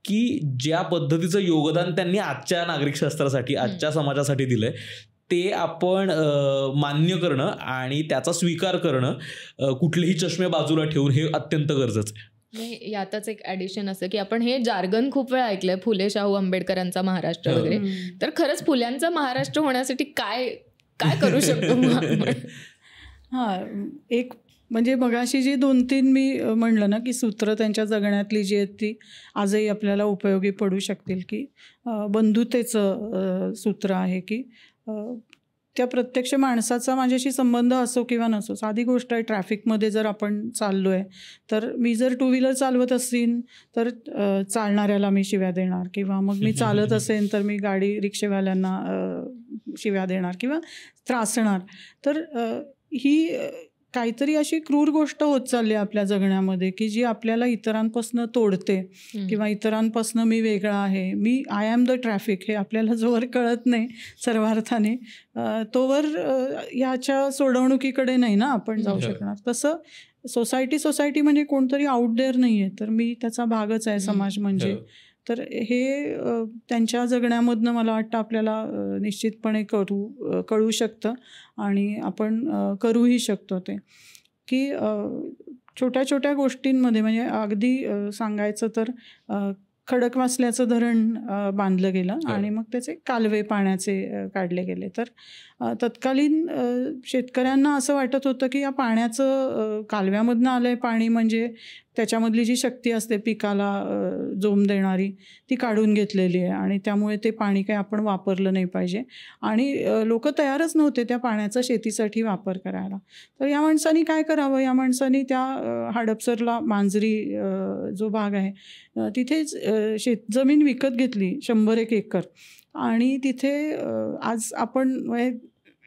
की ज्या पद्धतीचं योगदान त्यांनी आजच्या नागरिकशास्त्रासाठी, आजच्या समाजासाठी दिलंय, ते आपण मान्य करणं आणि त्याचा स्वीकार करणं, कुठलेही चष्मे बाजूला ठेवून, हे अत्यंत गरजेचं आहे. यातच एक ॲडिशन असं की आपण हे जार्गन खूप वेळा ऐकलंय, फुले शाहू आंबेडकरांचा महाराष्ट्र वगैरे. तर खरंच फुल्यांचा महाराष्ट्र होण्यासाठी काय करू शकतो? एक म्हणजे मगाशी जी 2-3 मी म्हणलं ना की सूत्र त्यांच्या जगण्यातली जी आहेत ती आजही आपल्याला उपयोगी पडू शकतील. की बंधुतेचं सूत्र आहे की त्या प्रत्यक्ष माणसाचा माझ्याशी संबंध असो किंवा नसो. साधी गोष्ट आहे, ट्रॅफिकमध्ये जर आपण चाललो आहे तर मी जर 2 व्हीलर चालवत असेन तर चालणाऱ्याला मी शिव्या देणार, किंवा मग मी चालत असेन तर मी गाडी रिक्षेवाल्यांना शिव्या देणार किंवा त्रासणार. तर ही काहीतरी अशी क्रूर गोष्ट होत चालली आहे आपल्या जगण्यामध्ये की जी आपल्याला इतरांपासून तोडते किंवा इतरांपासून मी वेगळा आहे, मी आय एम द ट्रॅफिक, हे आपल्याला जोवर कळत नाही सर्वार्थाने तोवर ह्याच्या सोडवणुकीकडे नाही ना आपण जाऊ शकणार. तसं सोसायटी म्हणजे कोणतरी आउट देअर नाही आहे, तर मी त्याचा भागच आहे समाज म्हणजे. तर हे त्यांच्या जगण्यामधनं मला वाटतं आपल्याला निश्चितपणे कळू शकतं आणि आपण करूही शकतो ते. की छोट्या छोट्या गोष्टींमध्ये म्हणजे अगदी सांगायचं तर खडकवासल्याचं धरण बांधलं गेलं आणि मग त्याचे कालवे पाण्याचे काढले गेले. तर तत्कालीन शेतकऱ्यांना असं वाटत होतं की या पाण्याचं कालव्यामधनं आलं आहे पाणी म्हणजे त्याच्यामधली जी शक्ती असते पिकाला जोम देणारी ती काढून घेतलेली आहे आणि त्यामुळे ते पाणी काही आपण वापरलं नाही पाहिजे. आणि लोक तयारच नव्हते त्या पाण्याचा शेतीसाठी वापर करायला. तर या माणसांनी काय करावं, या माणसांनी त्या हडपसरला मांजरी जो भाग आहे तिथेच जमीन विकत घेतली 100 एकर आणि तिथे आज आपण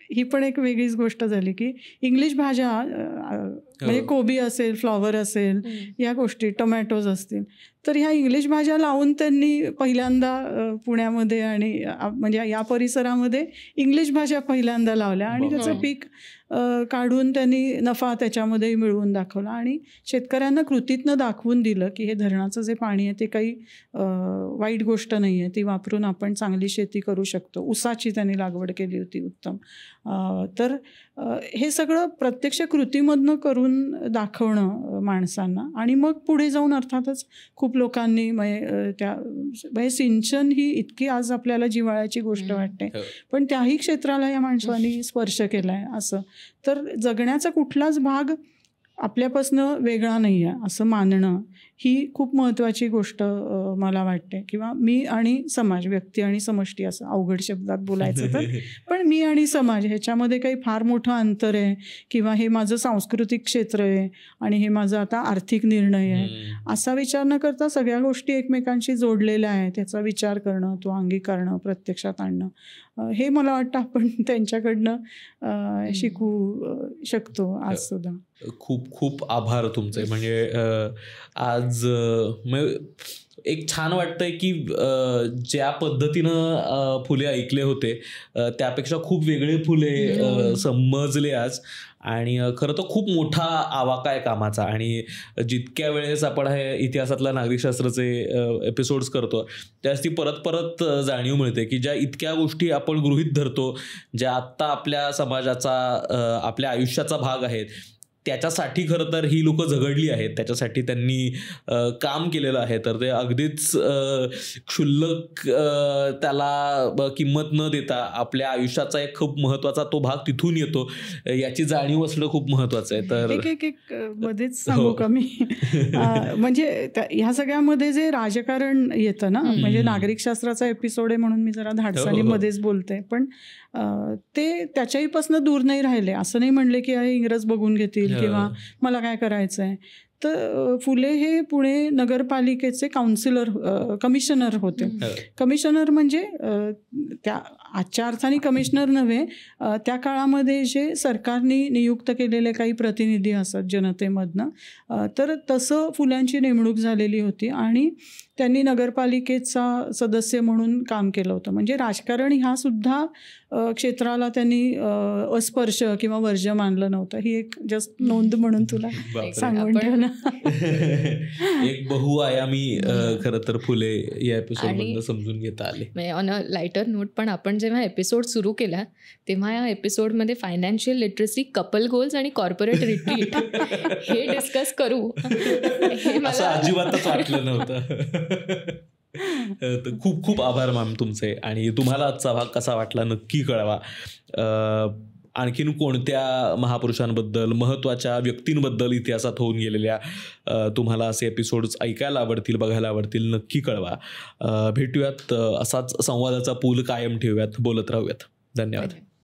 ही पण एक वेगळीच गोष्ट झाली की इंग्लिश भाज्या म्हणजे कोबी असेल, फ्लॉवर असेल, या गोष्टी, टोमॅटोज असतील, तर ह्या इंग्लिश भाज्या लावून त्यांनी पहिल्यांदा पुण्यामध्ये आणि म्हणजे या परिसरामध्ये इंग्लिश भाज्या पहिल्यांदा लावल्या आणि त्याचं पीक काढून त्यांनी नफा त्याच्यामध्ये मिळवून दाखवला आणि शेतकऱ्यांना कृतीतनं दाखवून दिलं की हे धरणाचं जे पाणी आहे ते काही वाईट गोष्ट नाही आहे, ती वापरून आपण चांगली शेती करू शकतो. ऊसाची त्यांनी लागवड केली होती उत्तम. तर हे सगळं प्रत्यक्ष कृतीमधनं करून दाखवणं माणसांना आणि मग पुढे जाऊन अर्थातच खूप लोकांनी म्हणजे सिंचन ही इतकी आज आपल्याला जिव्हाळ्याची गोष्ट वाटते पण त्याही क्षेत्राला या माणसांनी स्पर्श केला आहे. असं तर जगण्याचा कुठलाच भाग आपल्यापासनं वेगळा नाही आहे असं मानणं ही खूप महत्त्वाची गोष्ट मला वाटते. किंवा मी आणि समाज, व्यक्ती आणि समष्टी असं अवघड शब्दात बोलायचं तर पण मी आणि समाज ह्याच्यामध्ये काही फार मोठं अंतर आहे किंवा हे माझं सांस्कृतिक क्षेत्र आहे आणि हे माझं आता आर्थिक निर्णय आहे असा विचार न करता सगळ्या गोष्टी एकमेकांशी जोडलेल्या आहेत त्याचा विचार करणं, तो अंगीकारणं, प्रत्यक्षात आणणं, हे मला वाटतं आपण त्यांच्याकडनं शिकू शकतो आज सुद्धा. खूप खूप आभार तुमचे. म्हणजे आज एक छान वाटतंय की ज्या पद्धतीनं फुले ऐकले होते त्यापेक्षा खूप वेगळे फुले समजले आज. आणि खरं तर खूप मोठा आवाका आहे कामाचा आणि जितक्या वेळेस आपण हे इतिहासातल्या नागरिकशास्त्राचे एपिसोड्स करतो त्यास ती परत परत जाणीव मिळते की ज्या इतक्या गोष्टी आपण गृहीत धरतो ज्या आत्ता आपल्या समाजाचा आपल्या आयुष्याचा भाग आहेत त्याच्यासाठी खरं तर ही लोक झगडली आहेत, त्याच्यासाठी त्यांनी काम केलेलं आहे. तर ते अगदीच क्षुल्लक त्याला किंमत न देता आपल्या आयुष्याचा एक खूप महत्वाचा तो भाग तिथून येतो, याची जाणीव असणं खूप महत्वाचं आहे. तर एक मध्येच सांगू का मी म्हणजे ह्या सगळ्यामध्ये जे राजकारण येतं ना, म्हणजे नागरिकशास्त्राचा एपिसोड आहे म्हणून मी जरा धाडसानी मध्येच बोलते, पण ते त्याच्याहीपासून दूर नाही राहिले. असं नाही म्हणले की इंग्रज बघून घेतील किंवा मला काय करायचं आहे. तर फुले हे पुणे नगरपालिकेचे कमिशनर होते. कमिशनर म्हणजे त्या आजच्या अर्थाने कमिशनर नव्हे, त्या काळामध्ये जे सरकारने नियुक्त केलेले काही प्रतिनिधी असतात जनतेमधनं, तर तसं फुल्यांची नेमणूक झालेली होती आणि त्यांनी नगरपालिकेचा सदस्य म्हणून काम केलं होतं. म्हणजे राजकारण ह्या सुद्धा क्षेत्राला त्यांनी अस्पर्श किंवा वर्ज्य मानलं नव्हतं. ही एक जस्ट नोंद म्हणून तुला सांगून ठेवलं. एक बहुआयामी खरं तर फुले या एपिसोड समजून घेता आले. ऑन अ लाईटर नोट, पण आपण जेव्हा एपिसोड सुरू केला तेव्हा या एपिसोडमध्ये फायनान्शियल लिटरसी, कपल गोल्स आणि कॉर्पोरेट रिट्रीट हे डिस्कस करू हे मला अजिबातच वाटलं नव्हतं. खूप खूप आभार मॅम तुमचे. आणि तुम्हाला आजचा भाग कसा वाटला नक्की कळवा. आणखीन कोणत्या महापुरुषांबद्दल, महत्त्वाच्या व्यक्तींबद्दल इतिहासात होऊन गेलेल्या तुम्हाला असे एपिसोड्स ऐकायला आवडतील, बघायला आवडतील, नक्की कळवा. भेटूयात, असाच संवादाचा पूल कायम ठेवूयात, बोलत राहूयात. धन्यवाद.